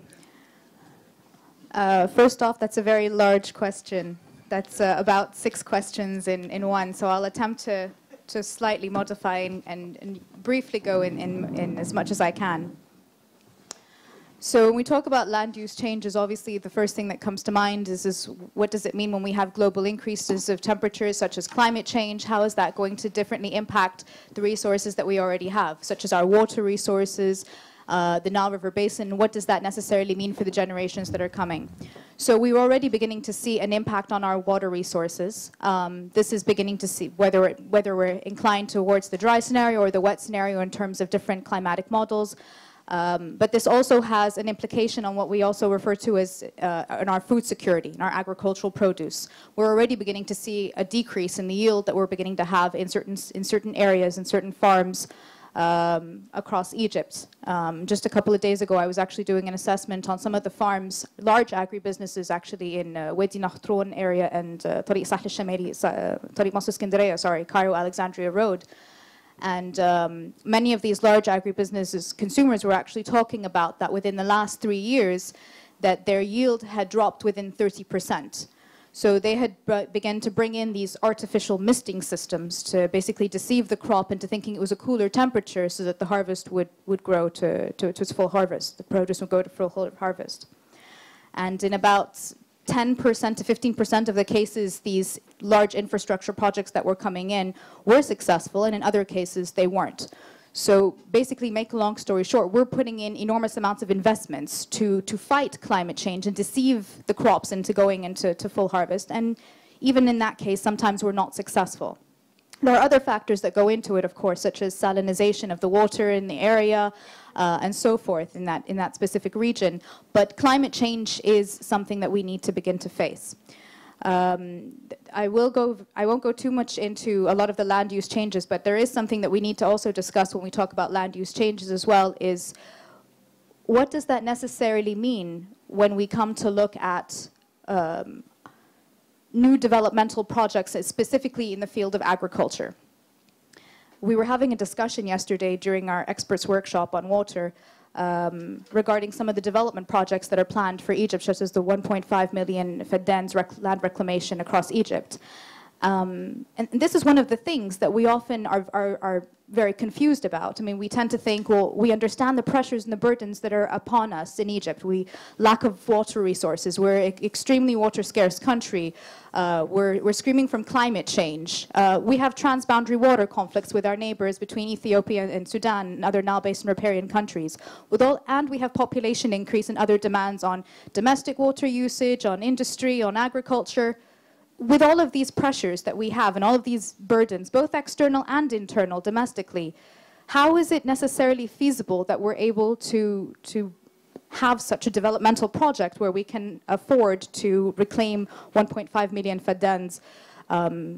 First off, that's a very large question. That's about 6 questions in one, so I'll attempt to slightly modify and briefly go in as much as I can. So when we talk about land use changes, obviously the first thing that comes to mind is what does it mean when we have global increases of temperatures such as climate change? How is that going to differently impact the resources that we already have, such as our water resources, the Nile River basin? What does that necessarily mean for the generations that are coming? So we're already beginning to see an impact on our water resources. This is beginning to see whether we're inclined towards the dry scenario or the wet scenario in terms of different climatic models. But this also has an implication on what we also refer to as in our food security, in our agricultural produce. We're already beginning to see a decrease in the yield that we're beginning to have in certain areas, in certain farms across Egypt. Just a couple of days ago, I was actually doing an assessment on some of the farms, large agribusinesses actually in Wadi Nakhtroun area and Tariq Sahl al-Shamari, Tariq Masr Skindariya, sorry, Cairo Alexandria Road. And many of these large agribusinesses, consumers were actually talking about that within the last 3 years, that their yield had dropped within 30%. So they had begun to bring in these artificial misting systems to basically deceive the crop into thinking it was a cooler temperature so that the harvest would grow to its full harvest. The produce would go to full harvest. And in about 10% to 15% of the cases, these large infrastructure projects that were coming in were successful, and in other cases, they weren't. So basically, make a long story short, we're putting in enormous amounts of investments to fight climate change and deceive the crops into going into full harvest. And even in that case, sometimes we're not successful. There are other factors that go into it, of course, such as salinization of the water in the area, and so forth in that specific region. But climate change is something that we need to begin to face. I won't go too much into a lot of the land use changes, but there is something that we need to also discuss when we talk about land use changes as well, is what does that necessarily mean when we come to look at new developmental projects, specifically in the field of agriculture. We were having a discussion yesterday during our experts workshop on water regarding some of the development projects that are planned for Egypt, such as the 1.5 million Feddans land reclamation across Egypt. And this is one of the things that we often are very confused about. I mean, we tend to think, well, we understand the pressures and the burdens that are upon us in Egypt. We lack of water resources. We're an extremely water-scarce country. We're screaming from climate change. We have transboundary water conflicts with our neighbors between Ethiopia and Sudan and other Nile Basin riparian countries. And we have population increase and other demands on domestic water usage, on industry, on agriculture. With all of these pressures that we have and all of these burdens, both external and internal, domestically, how is it necessarily feasible that we're able to have such a developmental project where we can afford to reclaim 1.5 million faddans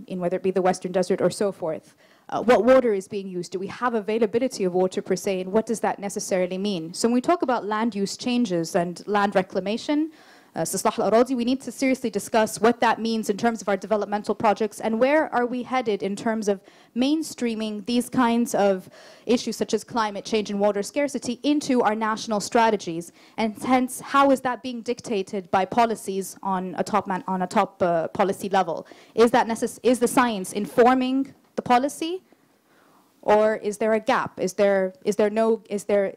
in whether it be the Western Desert or so forth? What water is being used? Do we have availability of water per se, and what does that necessarily mean? So when we talk about land use changes and land reclamation, we need to seriously discuss what that means in terms of our developmental projects and where are we headed in terms of mainstreaming these kinds of issues such as climate change and water scarcity into our national strategies, and hence how is that being dictated by policies on a top policy level? Is the science informing the policy? Or is there a gap? Is there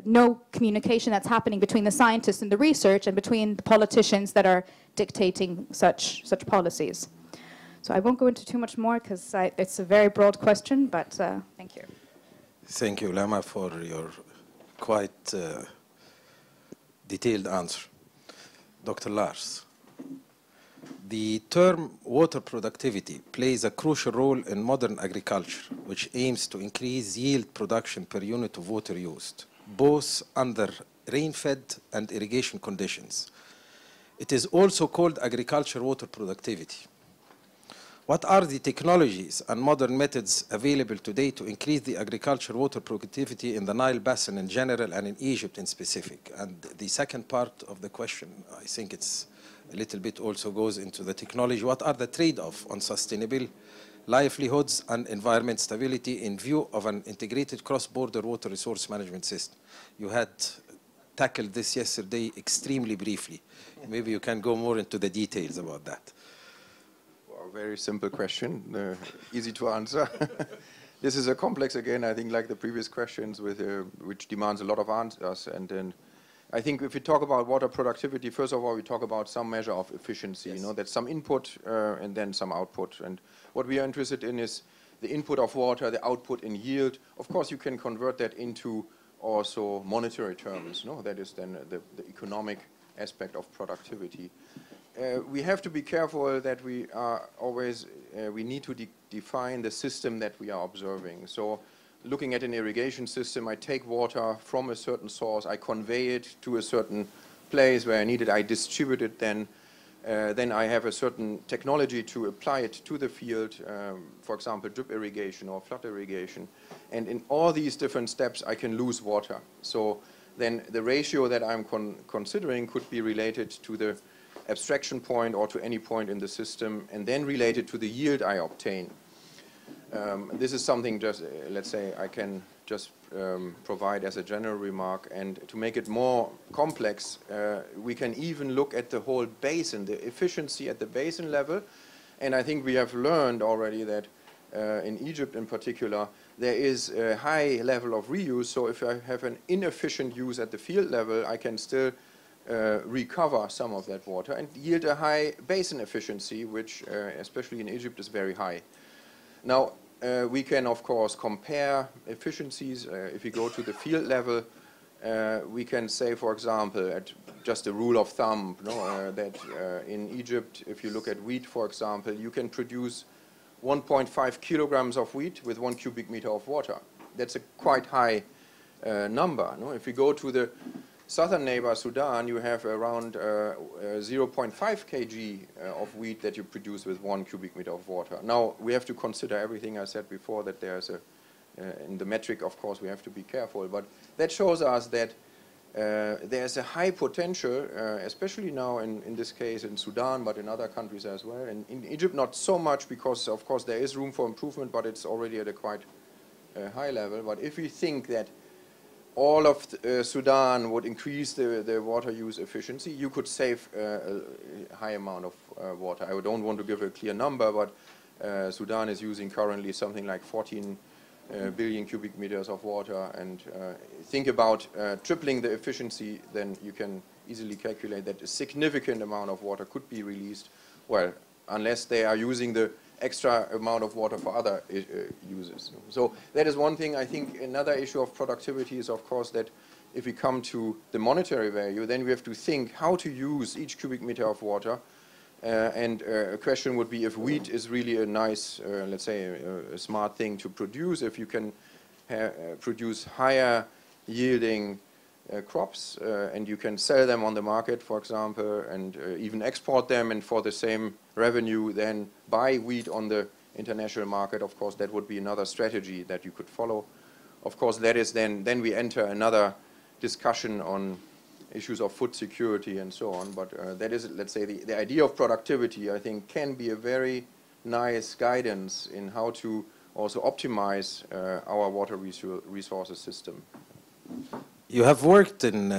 no communication that's happening between the scientists and the research and between the politicians that are dictating such policies? So I won't go into too much more because it's a very broad question, but thank you. Thank you, Lama, for your quite detailed answer. Dr. Lars. The term water productivity plays a crucial role in modern agriculture, which aims to increase yield production per unit of water used, both under rain-fed and irrigation conditions. It is also called agriculture water productivity. What are the technologies and modern methods available today to increase the agriculture water productivity in the Nile Basin in general and in Egypt in specific? And the second part of the question, I think it's a little bit also goes into the technology. What are the trade-offs on sustainable livelihoods and environment stability in view of an integrated cross-border water resource management system? You had tackled this yesterday extremely briefly. Maybe you can go more into the details about that. Well, very simple question, easy to answer. This is a complex, again, I think like the previous questions, with which demands a lot of answers. And then I think if we talk about water productivity, first of all, we talk about some measure of efficiency. Yes. You know, that's some input and then some output. And what we are interested in is the input of water, the output in yield. Of course, you can convert that into also monetary terms. No, that is then the economic aspect of productivity. We have to be careful that we are always, we need to define the system that we are observing. So looking at an irrigation system, I take water from a certain source, I convey it to a certain place where I need it, I distribute it, then I have a certain technology to apply it to the field, for example, drip irrigation or flood irrigation. And in all these different steps, I can lose water. So then the ratio that I'm considering could be related to the abstraction point or to any point in the system, and then related to the yield I obtain. This is something just, let's say, I can just provide as a general remark. And to make it more complex, we can even look at the whole basin, the efficiency at the basin level. And I think we have learned already that in Egypt in particular, there is a high level of reuse. So if I have an inefficient use at the field level, I can still recover some of that water and yield a high basin efficiency, which especially in Egypt is very high. Now, we can, of course, compare efficiencies. If we go to the field level, we can say, for example, at just a rule of thumb, that in Egypt, if you look at wheat, for example, you can produce 1.5 kilograms of wheat with 1 cubic meter of water. That's a quite high number. If we go to the southern neighbor, Sudan, you have around 0.5 kg of wheat that you produce with 1 cubic meter of water. Now, we have to consider everything I said before, that there's in the metric, of course, we have to be careful. But that shows us that there's a high potential, especially now in this case in Sudan, but in other countries as well. And in Egypt, not so much, because, of course, there is room for improvement, but it's already at a quite high level. But if we think that all of Sudan would increase the water use efficiency, you could save a high amount of water. I don't want to give a clear number, but Sudan is using currently something like 14 billion cubic meters of water, and think about tripling the efficiency, then you can easily calculate that a significant amount of water could be released, well, unless they are using the extra amount of water for other uses. So that is one thing. I think another issue of productivity is, of course, that if we come to the monetary value, then we have to think how to use each cubic meter of water. And a question would be if wheat is really a nice, let's say, a smart thing to produce, if you can produce higher yielding crops and you can sell them on the market, for example, and even export them, and for the same revenue then buy wheat on the international market. Of course, that would be another strategy that you could follow. Of course, that is then we enter another discussion on issues of food security and so on, but that is, let's say, the idea of productivity, I think, can be a very nice guidance in how to also optimize our water resources system. You have worked in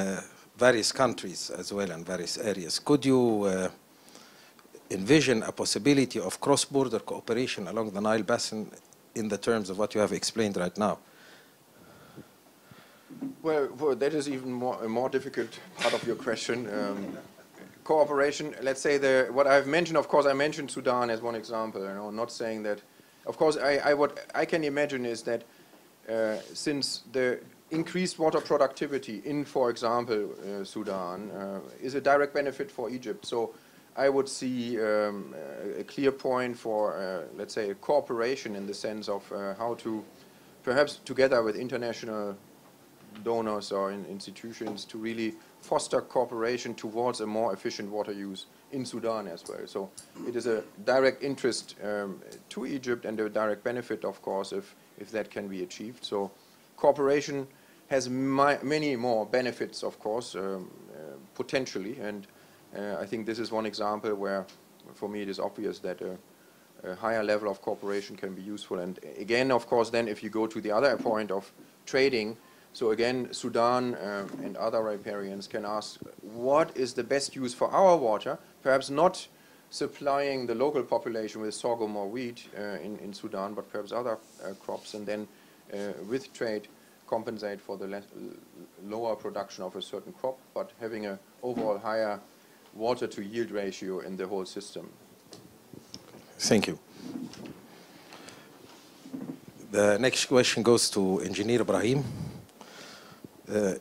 various countries as well and various areas. Could you envision a possibility of cross-border cooperation along the Nile Basin in the terms of what you have explained right now? Well, that is even a more difficult part of your question. Cooperation, let's say what I've mentioned, of course, I mentioned Sudan as one example, you know, not saying that. Of course, what I can imagine is that since the increased water productivity in, for example, Sudan is a direct benefit for Egypt. So I would see a clear point for, let's say, a cooperation in the sense of how to, perhaps together with international donors or institutions, to really foster cooperation towards a more efficient water use in Sudan as well. So it is a direct interest to Egypt and a direct benefit, of course, if that can be achieved. So cooperation has many more benefits, of course, potentially, and I think this is one example where, for me, it is obvious that a higher level of cooperation can be useful. And again, of course, then if you go to the other point of trading, so again, Sudan and other riparians can ask, what is the best use for our water? Perhaps not supplying the local population with sorghum or wheat in Sudan, but perhaps other crops, and then with trade compensate for the lower production of a certain crop, but having an overall higher water to yield ratio in the whole system. Thank you. The next question goes to Engineer Ibrahim.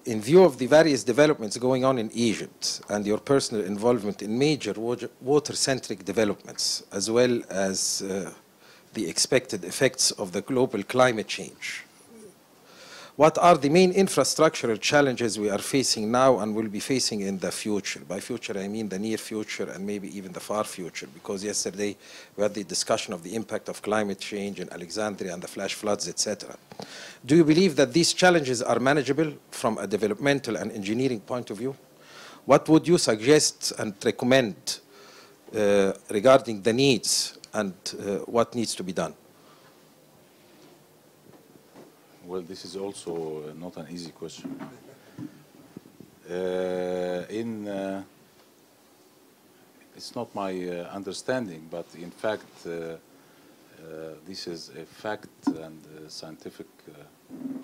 In view of the various developments going on in Egypt and your personal involvement in major water-centric developments, as well as the expected effects of the global climate change, what are the main infrastructural challenges we are facing now and will be facing in the future? By future, I mean the near future and maybe even the far future, because yesterday we had the discussion of the impact of climate change in Alexandria and the flash floods, etc. Do you believe that these challenges are manageable from a developmental and engineering point of view? What would you suggest and recommend regarding the needs and what needs to be done? Well, this is also not an easy question. It's not my understanding, but in fact, this is a fact and scientific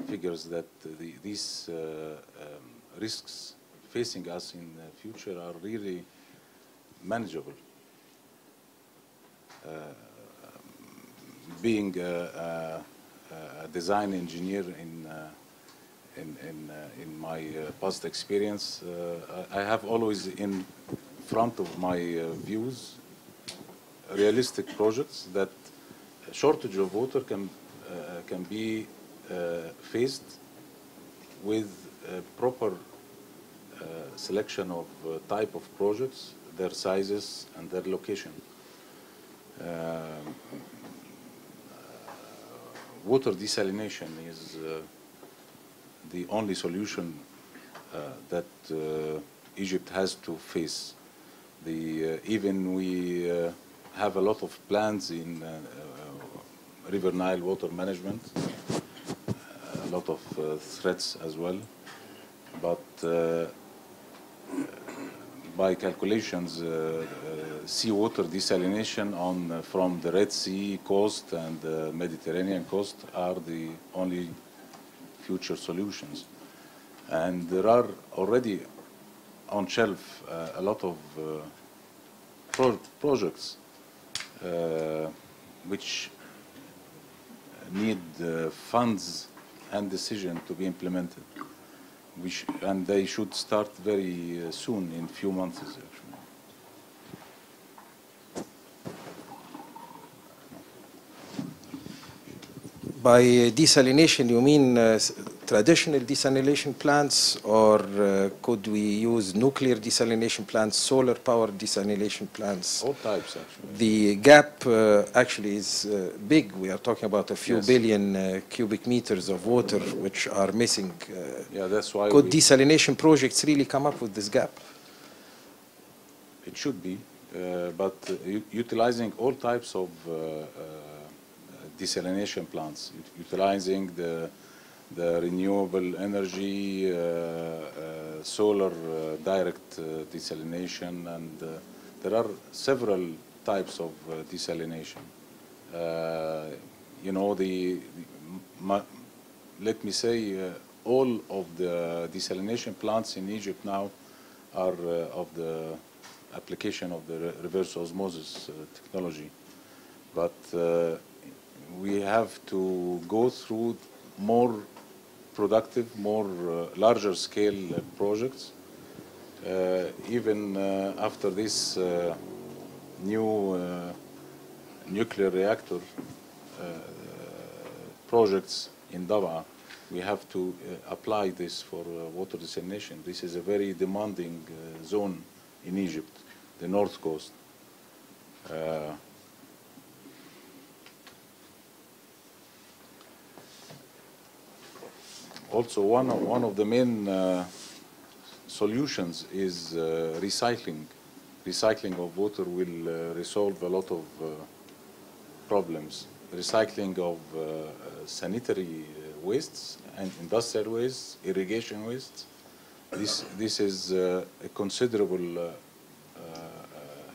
figures that these risks facing us in the future are really manageable. Being a design engineer in my past experience, I have always in front of my views realistic projects that shortage of water can be faced with proper selection of type of projects, their sizes and their location. Water desalination is the only solution that Egypt has to face. Even we have a lot of plans in River Nile water management, a lot of threats as well, but by calculations, seawater desalination from the Red Sea coast and the Mediterranean coast are the only future solutions. And there are already on shelf a lot of projects which need funds and decision to be implemented, and they should start very soon, in few months actually. By desalination, you mean traditional desalination plants, or could we use nuclear desalination plants, solar power desalination plants? All types, actually. The gap actually is big. We are talking about a few Yes. billion cubic meters of water which are missing. Yeah, that's why Could desalination projects really come up with this gap? It should be, but utilizing all types of desalination plants, utilizing the renewable energy, solar direct desalination, and there are several types of desalination. You know, let me say, all of the desalination plants in Egypt now are of the application of the reverse osmosis technology, but we have to go through more productive, more larger scale projects. Even after this new nuclear reactor projects in Dawa, we have to apply this for water desalination. This is a very demanding zone in Egypt, the north coast. Also, one of the main solutions is recycling. Recycling of water will resolve a lot of problems. Recycling of sanitary wastes and industrial wastes, irrigation wastes. This is a considerable,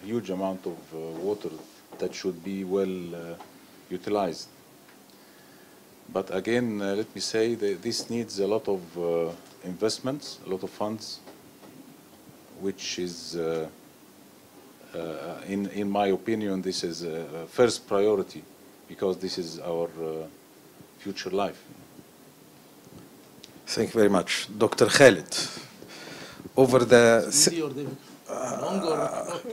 huge amount of water that should be well utilized. But again, let me say that this needs a lot of investments, a lot of funds, which is, in my opinion, this is a first priority, because this is our future life. Thank you very much. Dr. Khalid, over the...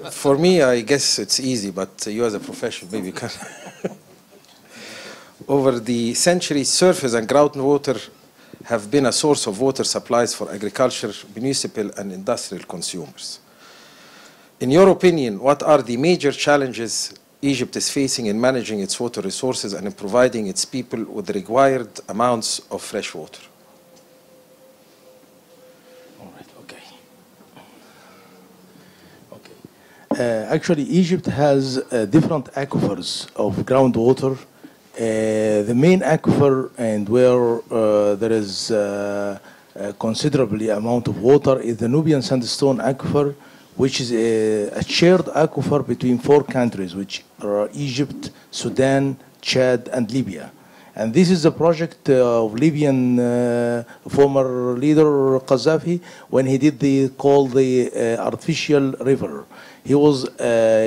for me, I guess it's easy, but you as a professional, maybe you can... Over the centuries, surface and groundwater have been a source of water supplies for agriculture, municipal and industrial consumers. In your opinion, what are the major challenges Egypt is facing in managing its water resources and in providing its people with the required amounts of fresh water? All right, okay. Actually, Egypt has different aquifers of groundwater. The main aquifer and where there is a considerably amount of water is the Nubian sandstone aquifer, which is a shared aquifer between 4 countries, which are Egypt, Sudan, Chad, and Libya. And this is a project of Libyan former leader Qaddafi when he did the artificial river. He was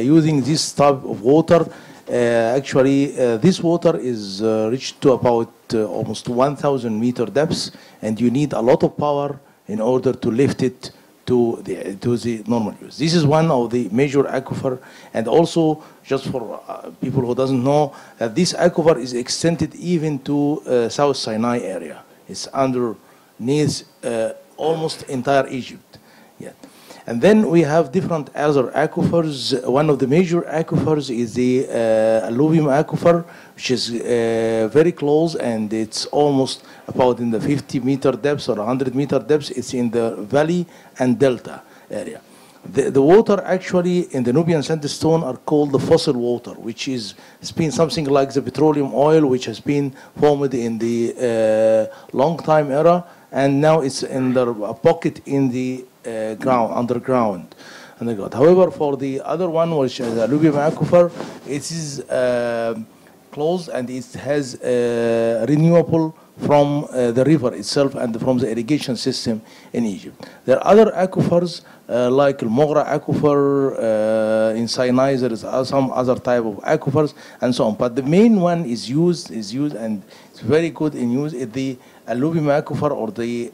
using this type of water. Actually, this water is reached to about almost 1,000 meter depths, and you need a lot of power in order to lift it to the normal use. This is one of the major aquifer, and also just for people who doesn't know, this aquifer is extended even to South Sinai area. It's underneath almost entire Egypt. Yeah. And then we have different other aquifers. One of the major aquifers is the alluvium aquifer, which is very close, and it's almost about in the 50 meter depths or 100 meter depths. It's in the valley and delta area. The water actually in the Nubian sandstone are called the fossil water, which is it's been something like the petroleum oil, which has been formed in the long time era, and now it's in the pocket in the underground. underground. However, for the other one, which is alluvium aquifer, it is closed and it has renewable from the river itself and from the irrigation system in Egypt. There are other aquifers like el-Moghra aquifer, in Sinai there is some other type of aquifers and so on. But the main one is used and it's very good in use is the alluvium aquifer or the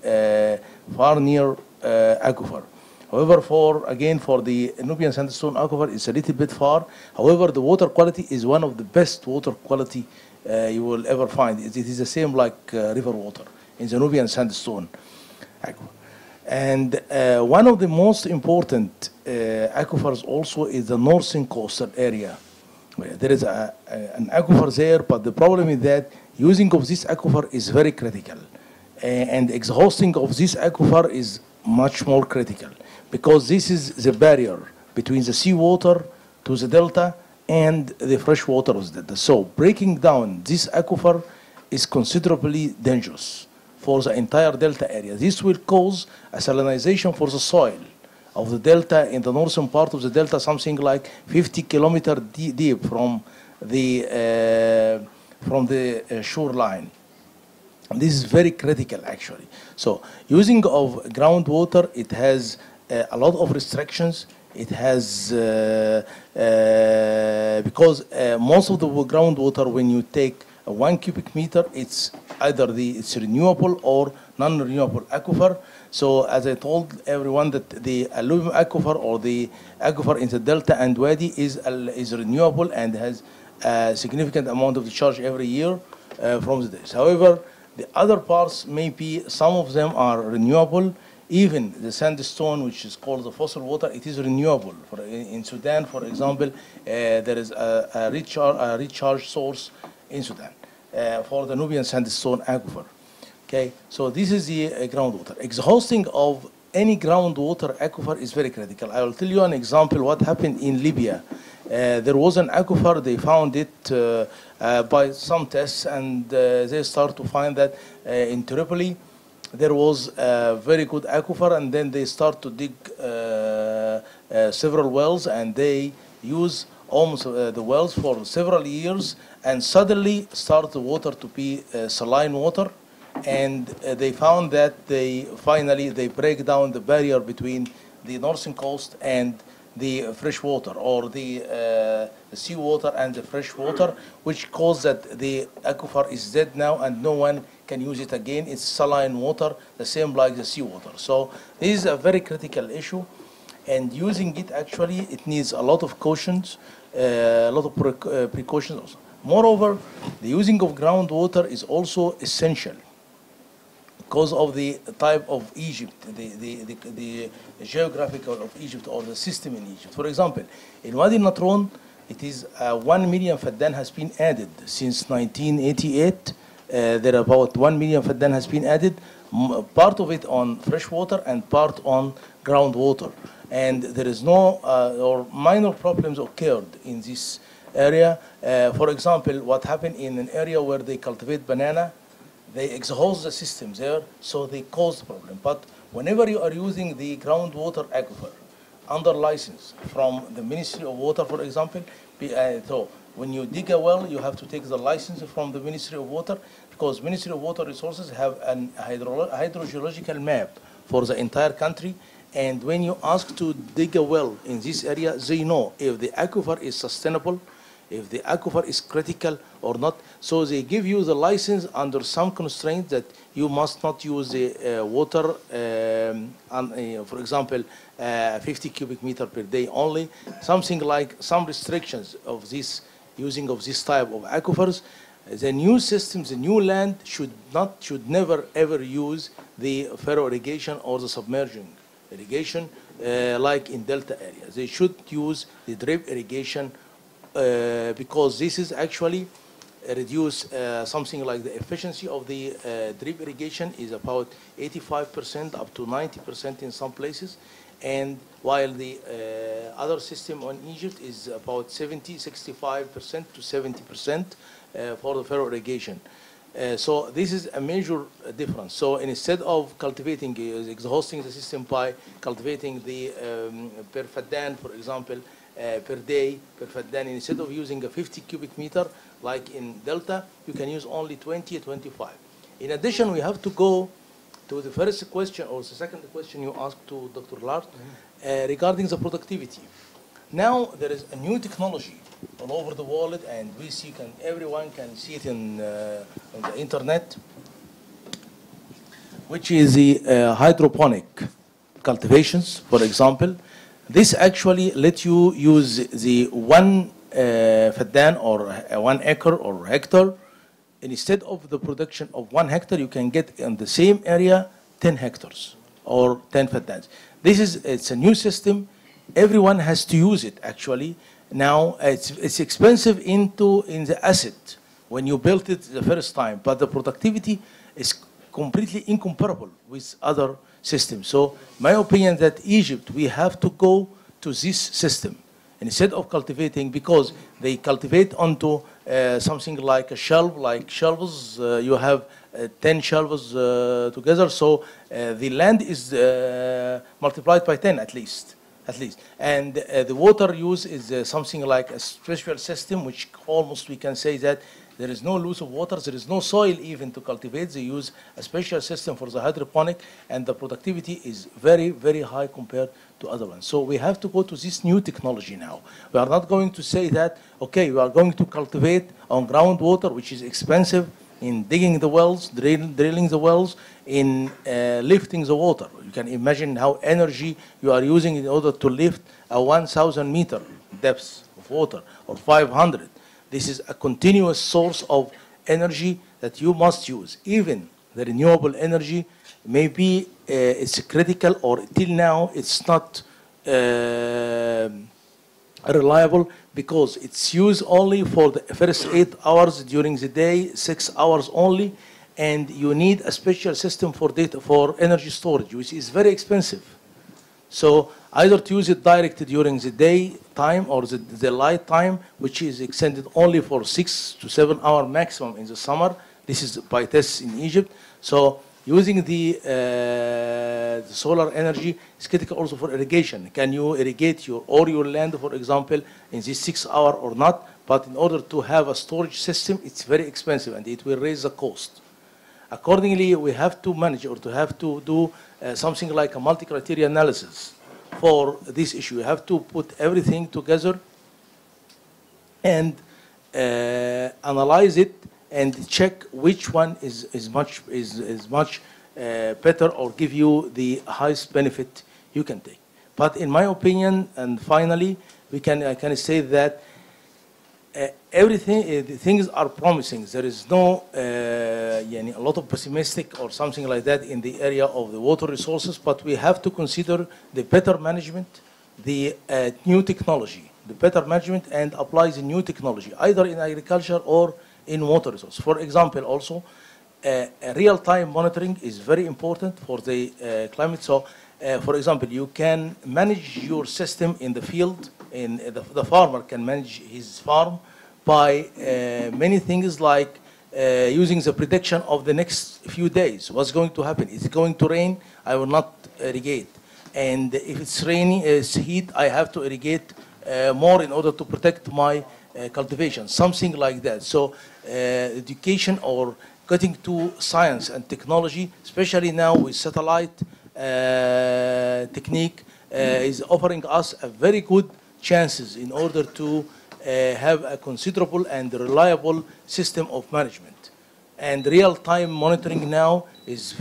far near aquifer. However, for the Nubian sandstone aquifer, it's a little bit far. However, the water quality is one of the best water quality you will ever find. It is the same like river water in the Nubian sandstone aquifer. And one of the most important aquifers also is the northern coastal area. There is an aquifer there, but the problem is that using of this aquifer is very critical. And exhausting of this aquifer is much more critical, because this is the barrier between the seawater to the delta and the fresh water of the delta. So breaking down this aquifer is considerably dangerous for the entire delta area. This will cause a salinization for the soil of the delta in the northern part of the delta, something like 50 kilometers deep from the shoreline. This is very critical, actually. So using of groundwater, it has a lot of restrictions. It has, because most of the groundwater, when you take 1 cubic meter, it's either it's renewable or non-renewable aquifer. So as I told everyone that the alluvium aquifer or the aquifer in the delta and wadi is renewable and has a significant amount of discharge every year from the days. However, the other parts, maybe some of them are renewable. Even the sandstone, which is called the fossil water, it is renewable. In Sudan, for example, there is a recharge source in Sudan for the Nubian sandstone aquifer. Okay, so this is the groundwater. Exhausting of any groundwater aquifer is very critical. I will tell you an example what happened in Libya. There was an aquifer, they found it by some tests, and they start to find that in Tripoli there was a very good aquifer, and then they start to dig several wells, and they use almost the wells for several years, and suddenly start the water to be saline water, and they found that they break down the barrier between the northern coast and the fresh water, or the seawater and the fresh water, which caused that the aquifer is dead now and no one can use it again. It's saline water, the same like the seawater. So this is a very critical issue, and using it actually, it needs a lot of cautions, a lot of precautions also. Moreover, the using of groundwater is also essential because of the type of Egypt, the geographical of Egypt, or the system in Egypt. For example, in Wadi Natron, it is 1 million faddan has been added since 1988. There are about 1 million faddan has been added, part of it on fresh water and part on groundwater. And there is no, or minor problems occurred in this area. For example, what happened in an area where they cultivate banana, they exhaust the system there, so they cause the problem. But whenever you are using the groundwater aquifer under license from the Ministry of Water, for example, so when you dig a well, you have to take the license from the Ministry of Water, because Ministry of Water Resources have a hydrogeological map for the entire country. And when you ask to dig a well in this area, they know if the aquifer is sustainable, if the aquifer is critical or not. So they give you the license under some constraints that you must not use the water, for example, 50 cubic meter per day only, something like some restrictions of this, using of this type of aquifers. The new systems, the new land should never ever use the furrow irrigation or the submerging irrigation like in delta areas. They should use the drip irrigation, because this is actually reduce something like the efficiency of the drip irrigation is about 85% up to 90% in some places, and while the other system on Egypt is about 65% to 70% for the furrow irrigation. So this is a major difference. So instead of cultivating, exhausting the system by cultivating the per faddan, for example, per day, per faddan, instead of using a 50 cubic meter, like in Delta, you can use only 20 or 25. In addition, we have to go to the first question, or the second question you asked to Dr. Lars, regarding the productivity. Now, there is a new technology all over the world, and we see, everyone can see it on the internet, which is the hydroponic cultivations, for example. This actually lets you use the 1 faddan or 1 acre or hectare. Instead of the production of 1 hectare, you can get in the same area 10 hectares or 10 faddans. It's a new system. Everyone has to use it, actually. Now, it's expensive in the asset when you built it the first time, but the productivity is completely incomparable with other systems. So my opinion that Egypt, we have to go to this system instead of cultivating, because they cultivate onto something like a shelf, like shelves. You have 10 shelves together, so the land is multiplied by 10 at least. And the water use is something like a special system, which almost we can say that there is no loss of water, there is no soil even to cultivate. They use a special system for the hydroponic, and the productivity is very, very high compared to other ones. So we have to go to this new technology now. We are not going to say that, okay, we are going to cultivate on groundwater, which is expensive, in digging the wells, drilling the wells, in lifting the water. You can imagine how energy you are using in order to lift a 1,000 meter depth of water, or 500. This is a continuous source of energy that you must use. Even the renewable energy, maybe it's critical, or till now it's not reliable, because it's used only for the first 8 hours during the day, 6 hours only, and you need a special system for energy storage, which is very expensive. So either to use it direct during the day time or the light time, which is extended only for 6 to 7 hours maximum in the summer. This is by tests in Egypt. So using the solar energy is critical also for irrigation. Can you irrigate your land, for example, in this 6 hours or not? But in order to have a storage system, it's very expensive, and it will raise the cost. Accordingly, we have to manage, or to have to do something like a multi-criteria analysis for this issue. You have to put everything together and analyze it and check which one is much better, or give you the highest benefit you can take. But in my opinion, and finally, I can say that things are promising. There is no a lot of pessimistic or something like that in the area of the water resources, but we have to consider the better management, the new technology, and apply the new technology, either in agriculture or in water resources. For example, also, real-time monitoring is very important for the climate. So, for example, you can manage your system in the field, the farmer can manage his farm by many things, like using the prediction of the next few days. What's going to happen? Is it going to rain? I will not irrigate. And if it's raining, it's heat, I have to irrigate more in order to protect my cultivation, something like that. So education, or getting to science and technology, especially now with satellite technique, is offering us a very good chances in order to have a considerable and reliable system of management. And real-time monitoring now is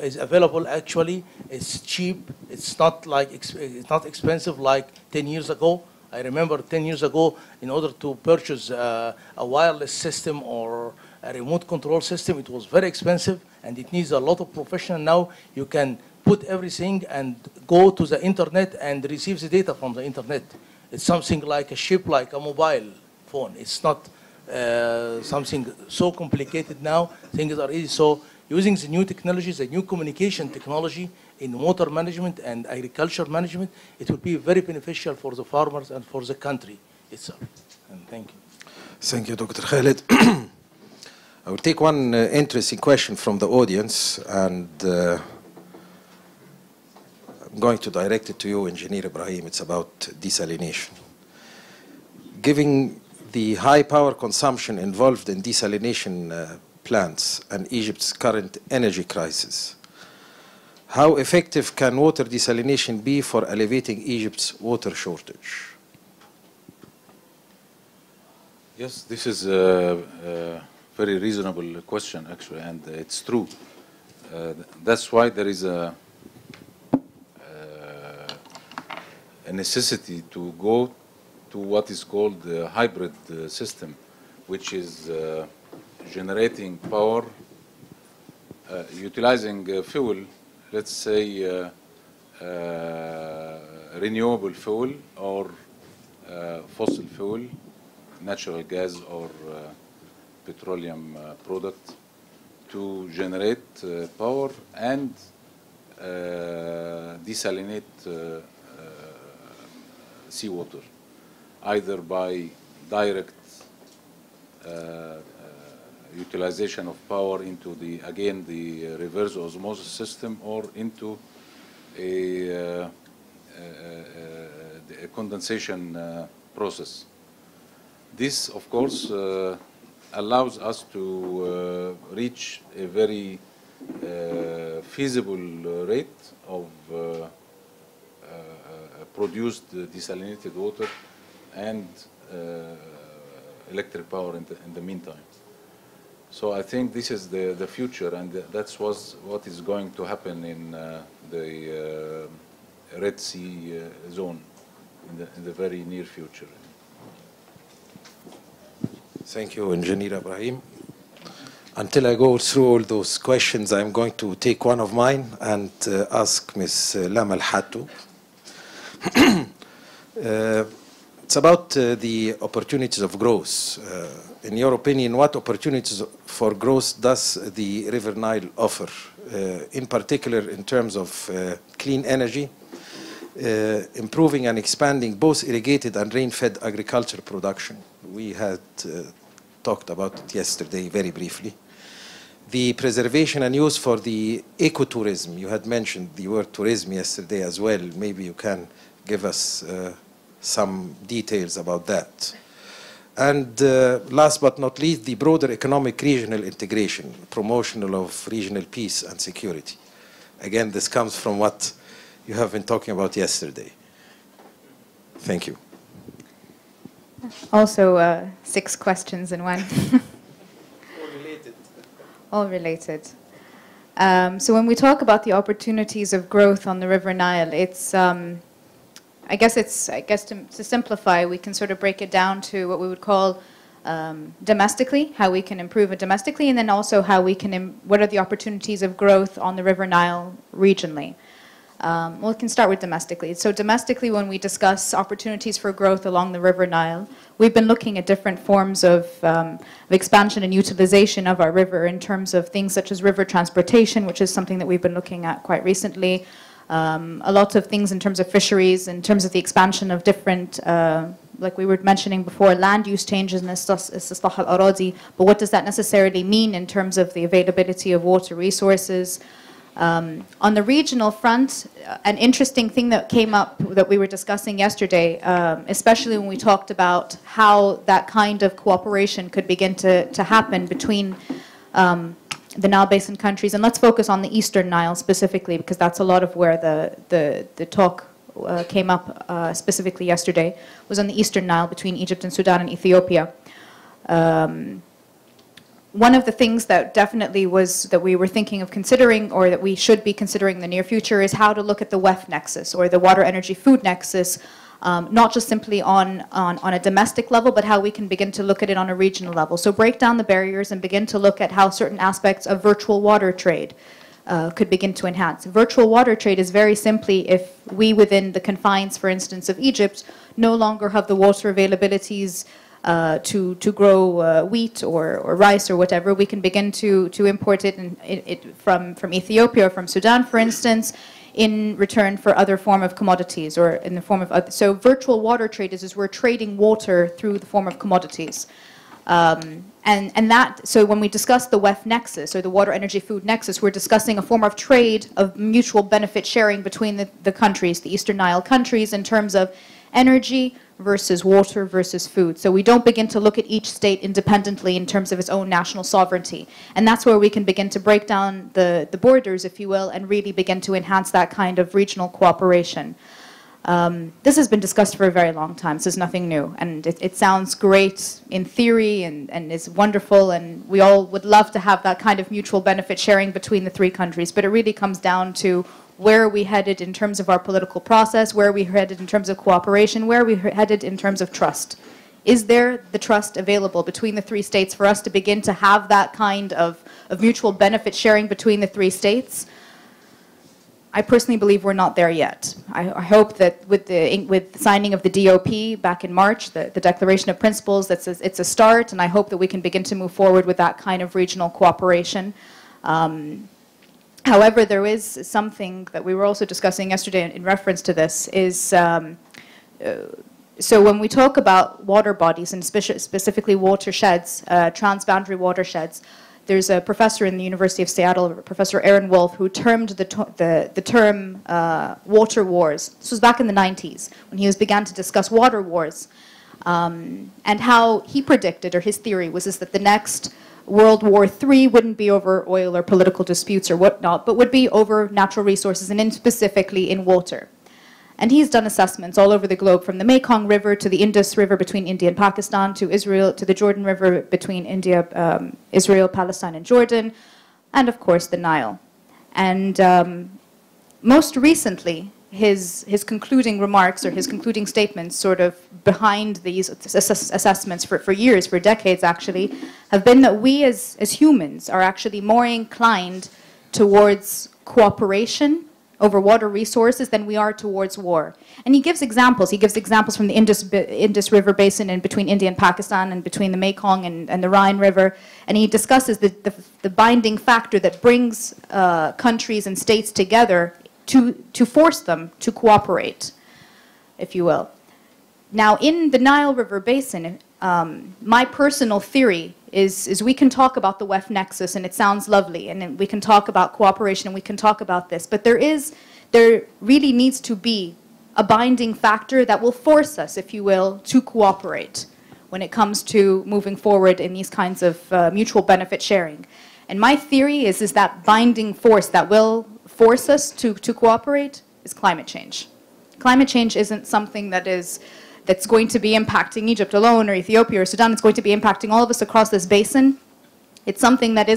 is available. Actually, it's cheap. It's not expensive like 10 years ago. I remember 10 years ago, in order to purchase a wireless system or a remote control system, it was very expensive, and it needs a lot of professional. Now you can put everything and go to the internet and receive the data from the internet. It's something like a ship, like a mobile phone. It's not something so complicated now. Things are easy. So using the new technologies, the new communication technology in water management and agriculture management, it will be very beneficial for the farmers and for the country itself. And thank you. Thank you, Dr. Khaled. I will take one interesting question from the audience, and I'm going to direct it to you, Engineer Ibrahim. It's about desalination. Given the high power consumption involved in desalination plants and Egypt's current energy crisis, how effective can water desalination be for alleviating Egypt's water shortage? Yes, this is a very reasonable question, actually, and it's true. That's why there is a necessity to go to what is called the hybrid system, which is generating power, utilizing fuel, let's say renewable fuel or fossil fuel, natural gas or petroleum product, to generate power and desalinate seawater, either by direct utilization of power into the, again, the reverse osmosis system, or into a condensation process. This, of course, allows us to reach a very feasible rate of produced desalinated water and electric power in the meantime. So I think this is the future, and that's what is going to happen in the Red Sea zone in the very near future. Thank you, Engineer Ibrahim. Until I go through all those questions, I'm going to take one of mine and ask Ms. Lama el-Hatow. It's about the opportunities of growth. In your opinion, what opportunities for growth does the River Nile offer, in particular in terms of clean energy, improving and expanding both irrigated and rain-fed agriculture production? We had talked about it yesterday very briefly. The preservation and use for the ecotourism. You had mentioned the word tourism yesterday as well. Maybe you can give us some details about that. And last but not least, the broader economic regional integration, promotional of regional peace and security. Again, this comes from what you have been talking about yesterday. Thank you. Also 6 questions in one. All related. All related. So when we talk about the opportunities of growth on the River Nile, it's I guess to simplify, we can sort of break it down to what we would call domestically, how we can improve it domestically, and then also how we can, what are the opportunities of growth on the River Nile regionally. Well, we can start with domestically. So domestically, when we discuss opportunities for growth along the River Nile, we've been looking at different forms of expansion and utilization of our river in terms of things such as river transportation, which is something that we've been looking at quite recently. A lot of things in terms of fisheries, in terms of the expansion of different, like we were mentioning before, land use changes in Istislah al-Aradi, but what does that necessarily mean in terms of the availability of water resources? On the regional front, an interesting thing that came up that we were discussing yesterday, especially when we talked about how that kind of cooperation could begin to happen between the Nile Basin countries, and let's focus on the Eastern Nile specifically, because that's a lot of where the talk came up specifically yesterday, was on the Eastern Nile between Egypt and Sudan and Ethiopia. One of the things that definitely was that we were thinking of considering, or that we should be considering in the near future, is how to look at the WEF nexus, or the water, energy, food nexus, not just simply on a domestic level, but how we can begin to look at it on a regional level. So break down the barriers and begin to look at how certain aspects of virtual water trade could begin to enhance. Virtual water trade is very simply if we, within the confines, for instance, of Egypt, no longer have the water availabilities to grow wheat or rice or whatever, we can begin to import it, from Ethiopia or from Sudan, for instance, in return for other form of commodities, or in the form of other. So virtual water trade is we're trading water through the form of commodities. So when we discuss the WEF nexus, or the water, energy, food nexus, we're discussing a form of trade of mutual benefit sharing between the countries, the Eastern Nile countries, in terms of energy versus water versus food. So we don't begin to look at each state independently in terms of its own national sovereignty. And that's where we can begin to break down the borders, if you will, and really begin to enhance that kind of regional cooperation. This has been discussed for a very long time. This is nothing new. And it sounds great in theory and is wonderful. And we all would love to have that kind of mutual benefit sharing between the three countries. But it really comes down to where are we headed in terms of our political process, where are we headed in terms of cooperation, where are we headed in terms of trust. Is there the trust available between the three states for us to begin to have that kind of mutual benefit sharing between the three states? I personally believe we're not there yet. I hope that with the signing of the DOP back in March, the Declaration of Principles, it's a start, and I hope that we can begin to move forward with that kind of regional cooperation. However, there is something that we were also discussing yesterday in reference to this, is so when we talk about water bodies, and specifically watersheds, transboundary watersheds, there's a professor in the University of Seattle, Professor Aaron Wolf, who termed the term water wars. This was back in the 90s, when he began to discuss water wars, and how he predicted, or his theory was, is that the next World War III wouldn't be over oil or political disputes or whatnot, but would be over natural resources, and specifically in water. And he's done assessments all over the globe, from the Mekong River to the Indus River between India and Pakistan, to Israel, to the Jordan River between India, Israel, Palestine, and Jordan, and of course the Nile. And most recently, his concluding remarks, or his concluding statements, sort of behind these assessments for years, for decades actually, have been that we as humans are actually more inclined towards cooperation over water resources than we are towards war. And he gives examples. He gives examples from the Indus River basin and between India and Pakistan, and between the Mekong and the Rhine River. And he discusses the binding factor that brings countries and states together to force them to cooperate, if you will. Now, in the Nile River basin, my personal theory is we can talk about the WEF nexus, and it sounds lovely, and we can talk about cooperation, and we can talk about this, but there really needs to be a binding factor that will force us, if you will, to cooperate when it comes to moving forward in these kinds of mutual benefit sharing. And my theory is that binding force that will force us to cooperate is climate change. Climate change isn't something that's going to be impacting Egypt alone, or Ethiopia, or Sudan. It's going to be impacting all of us across this basin. It's something that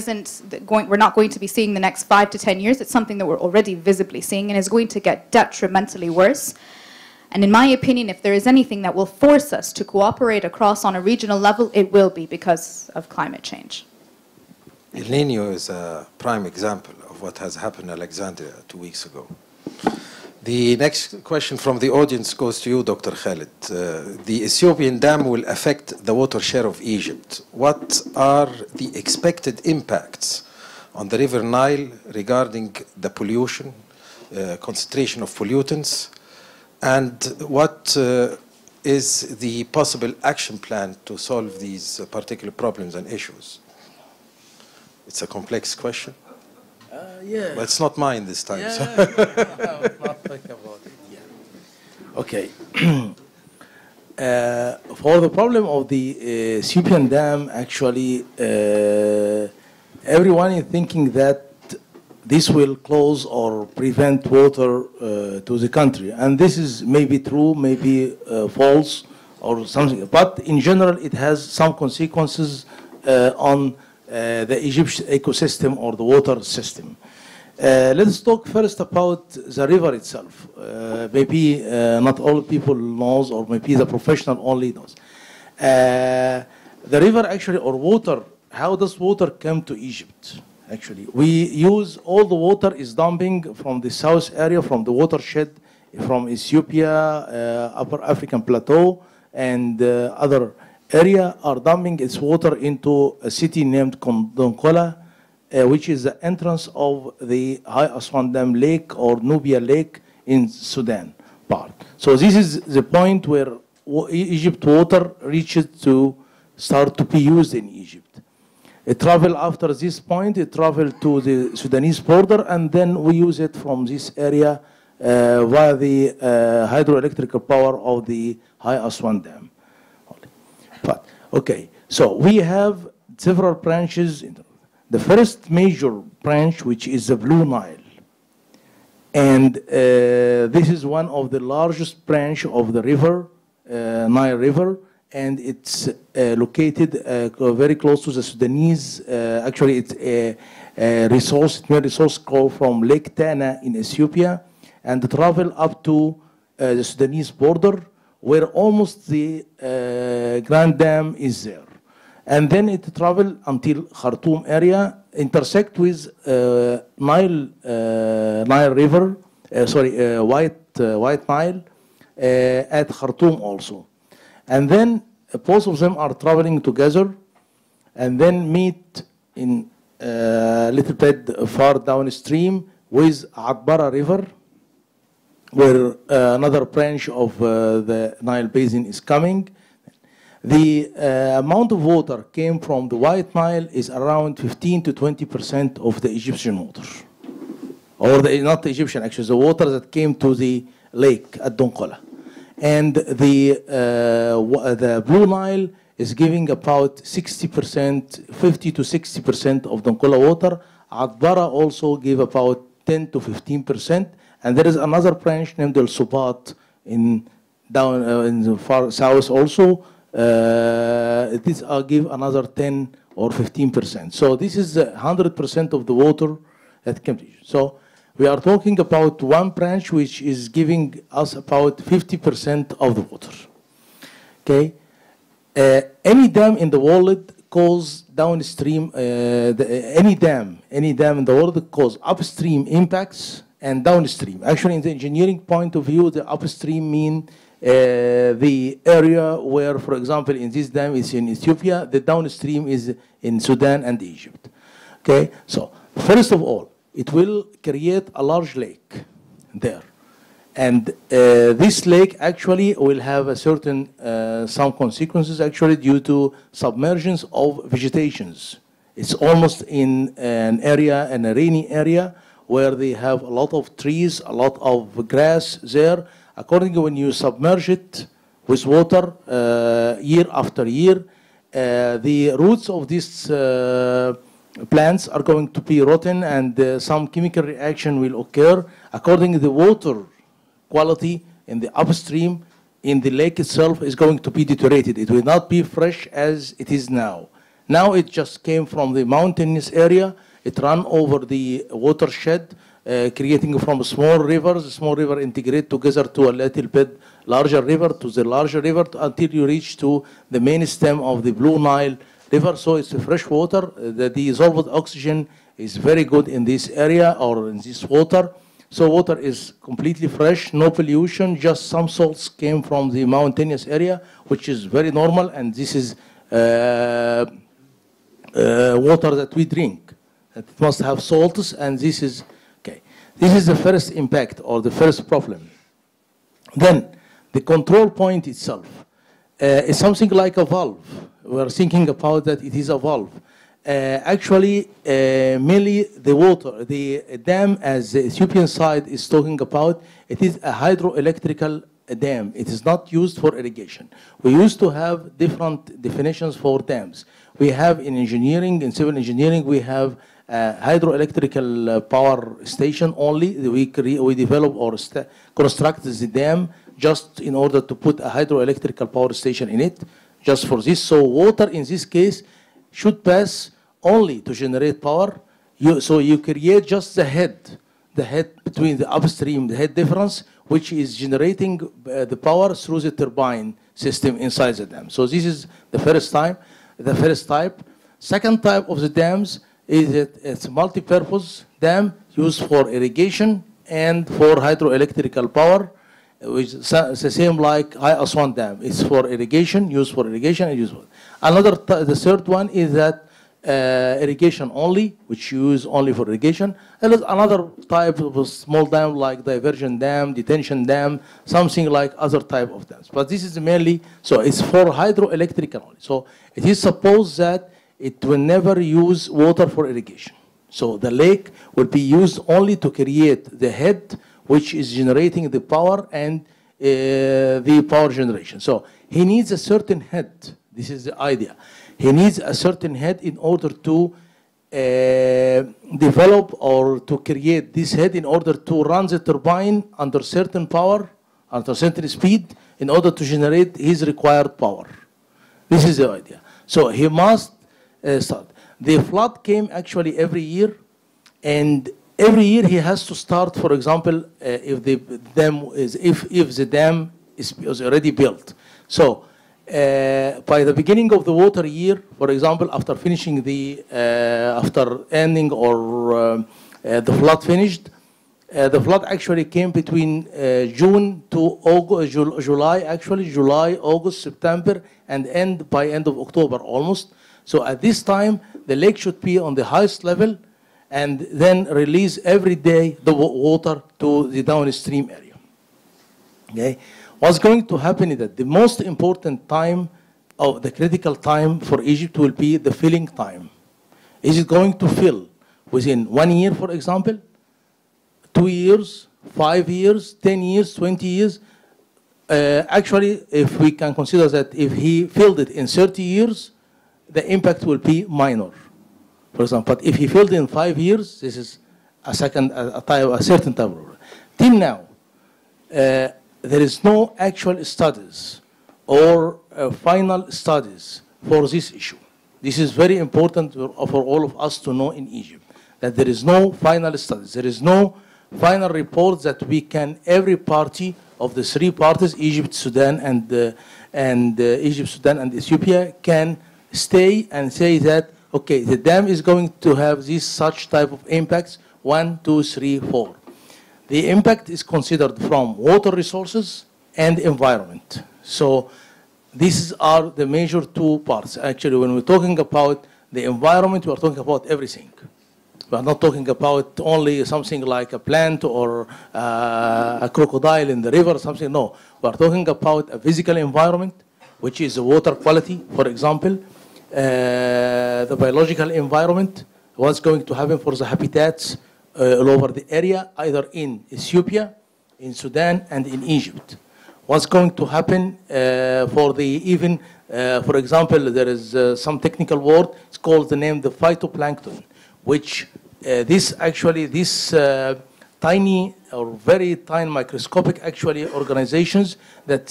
we're not going to be seeing the next 5 to 10 years. It's something that we're already visibly seeing, and is going to get detrimentally worse. And in my opinion, if there is anything that will force us to cooperate across on a regional level, it will be because of climate change. El Nino is a prime example of what has happened in Alexandria 2 weeks ago. The next question from the audience goes to you, Dr. Khalid. The Ethiopian dam will affect the water share of Egypt. What are the expected impacts on the River Nile regarding the pollution, concentration of pollutants, and what is the possible action plan to solve these particular problems and issues? It's a complex question. Yeah. But it's not mine this time. Yeah. So. Not think about it. Yeah. Okay. For the problem of the Ethiopian dam, actually, everyone is thinking that this will close or prevent water to the country. And this is maybe true, maybe false, or something. But in general, it has some consequences on the Egyptian ecosystem or the water system. Let's talk first about the river itself. Maybe not all people knows, or maybe the professional only knows. The river actually, or water, how does water come to Egypt? Actually, we use all the water is dumping from the south area, from the watershed, from Ethiopia, Upper African Plateau, and other area are dumping its water into a city named Dongola, which is the entrance of the High Aswan Dam Lake or Nubia Lake in Sudan part. So this is the point where Egypt water reaches to start to be used in Egypt. It travel after this point, it travel to the Sudanese border, and then we use it from this area via the hydroelectrical power of the High Aswan Dam. But, okay, so we have several branches. The first major branch, which is the Blue Nile. And this is one of the largest branch of the river, Nile River, and it's located very close to the Sudanese. Actually, it's a resource, it may resource go from Lake Tana in Ethiopia and travel up to the Sudanese border, where almost the Grand Dam is there. And then it travel until Khartoum area, intersect with Nile River, White Nile at Khartoum also. And then both of them are traveling together and then meet in a little bit far downstream with Atbara River, where another branch of the Nile Basin is coming. The amount of water came from the White Nile is around 15 to 20% of the Egyptian water. Or not the Egyptian, actually, the water that came to the lake at Dongola. And the Blue Nile is giving about 60%, 50 to 60% of Dongola water. Atbara also give about 10 to 15%. And there is another branch named El Subat in the far south also. This give another 10 or 15%. So this is 100% of the water that came to Egypt. So we are talking about one branch which is giving us about 50% of the water. Okay, any dam in the world cause downstream. Any dam in the world cause upstream impacts and downstream. Actually, in the engineering point of view, the upstream mean the area where, for example, in this dam is in Ethiopia, the downstream is in Sudan and Egypt. Okay, so first of all, it will create a large lake there. And this lake actually will have a certain, some consequences actually due to submergence of vegetations. It's almost in an area, in a rainy area, where they have a lot of trees, a lot of grass there. According to when you submerge it with water year after year, the roots of these plants are going to be rotten, and some chemical reaction will occur. According to the water quality in the upstream, in the lake itself, is going to be deteriorated. It will not be fresh as it is now. Now it just came from the mountainous area. It ran over the watershed, creating from small rivers. The small river integrate together to a little bit larger river, to the larger river, until you reach to the main stem of the Blue Nile River. So it's fresh water. The dissolved oxygen is very good in this area or in this water. So water is completely fresh, no pollution, just some salts came from the mountainous area, which is very normal, and this is water that we drink. It must have salts, and this is, okay. This is the first impact or the first problem. Then the control point itself is something like a valve. We're thinking about that it is a valve. Actually, mainly the water, the dam, as the Ethiopian side is talking about, it is a hydroelectrical dam. It is not used for irrigation. We used to have different definitions for dams. We have in engineering, in civil engineering, we have hydroelectrical power station only. We develop or construct the dam just in order to put a hydroelectrical power station in it, just for this. So water in this case should pass only to generate power. So you create just the head between the upstream, the head difference, which is generating the power through the turbine system inside the dam. So this is the first type. Second type of the dams is that it's a multi-purpose dam used for irrigation and for hydroelectrical power, which is the same like High Aswan Dam. It's for irrigation, used for irrigation, and used for. The third one is that irrigation only, which you use only for irrigation. There is another type of a small dam like diversion dam, detention dam, something like other type of dams. But this is mainly, so it's for hydroelectric only. So it is supposed that it will never use water for irrigation. So the lake will be used only to create the head, which is generating the power and the power generation. So he needs a certain head. This is the idea. He needs a certain head in order to develop or to create this head in order to run the turbine under certain power, under certain speed, in order to generate his required power. This is the idea. So he must start. The flood came actually every year, and every year he has to start, for example, if the dam is already built. So by the beginning of the water year, for example, after finishing the, after ending or the flood finished, the flood actually came between June to August, July, actually, July, August, September, and end by end of October almost. So at this time, the lake should be on the highest level and then release every day the water to the downstream area. Okay? What's going to happen is that the most important time, of the critical time for Egypt will be the filling time. Is it going to fill within 1 year, for example, 2 years, 5 years, 10 years, 20 years? Actually, if we can consider that if he filled it in 30 years, the impact will be minor, for example. But if he filled in 5 years, this is a certain type of. Till now, there is no actual studies or final studies for this issue. This is very important for all of us to know in Egypt, that there is no final studies. There is no final report that we can, every party of the 3 parties, Egypt, Sudan, and Egypt, Sudan, and Ethiopia, can stay and say that, okay, the dam is going to have this such type of impacts, 1, 2, 3, 4. The impact is considered from water resources and environment. So these are the major 2 parts. Actually, when we're talking about the environment, we are talking about everything. We are not talking about only something like a plant or a crocodile in the river or something. No, we are talking about a physical environment, which is the water quality, for example, the biological environment, what's going to happen for the habitats all over the area, either in Ethiopia, in Sudan, and in Egypt. What's going to happen for the even, for example, there is some technical word, it's called the name the phytoplankton, which this tiny or very tiny microscopic actually organizations that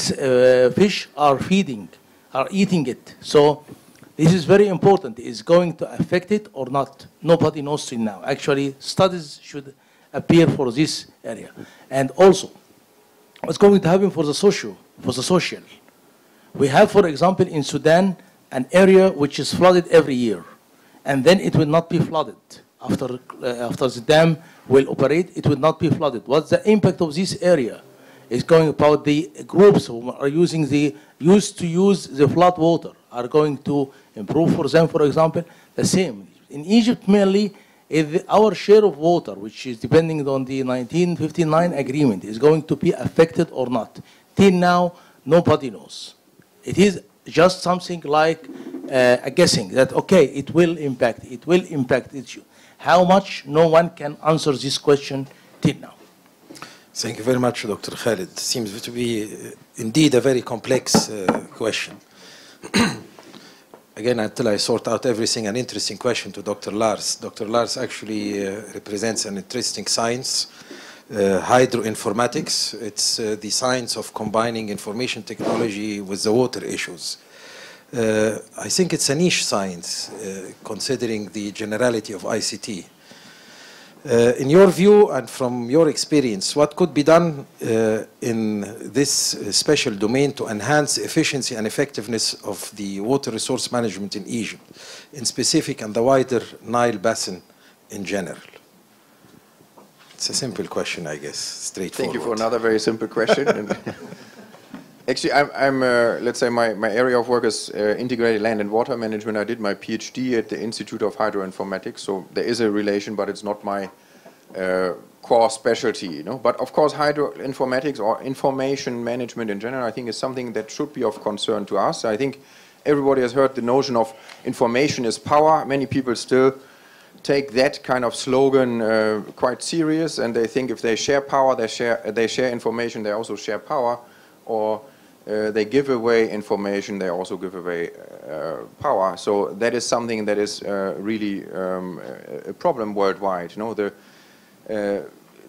fish are feeding, are eating it. So this is very important. Is going to affect it or not? Nobody knows till now. Actually, studies should appear for this area. And also, what's going to happen for the social? We have, for example, in Sudan, an area which is flooded every year, and then it will not be flooded. After the dam will operate, it will not be flooded. What's the impact of this area? It's going about the groups who are used to use the flood water are going to improve for them, for example. The same. In Egypt, mainly, our share of water, which is depending on the 1959 agreement, is going to be affected or not. Till now, nobody knows. It is just something like a guessing that, okay, it will impact issue. How much? No one can answer this question till now. Thank you very much, Dr. Khalid. Seems to be indeed a very complex question. Again, until I sort out everything, an interesting question to Dr. Lars. Dr. Lars actually represents an interesting science, hydroinformatics. It's the science of combining information technology with the water issues. I think it's a niche science, considering the generality of ICT. In your view and from your experience, what could be done in this special domain to enhance the efficiency and effectiveness of the water resource management in Egypt, in specific and the wider Nile Basin in general? It's a simple question, I guess, straightforward. Thank you for another very simple question. Actually, let's say my area of work is integrated land and water management. I did my PhD at the Institute of Hydroinformatics, so there is a relation, but it's not my core specialty, you know. But of course, hydroinformatics or information management in general, I think is something that should be of concern to us. I think everybody has heard the notion of information is power. Many people still take that kind of slogan quite serious, and they think if they share power, they share information, they also share power, or they give away information, they also give away power. So that is something that is really a problem worldwide. You know,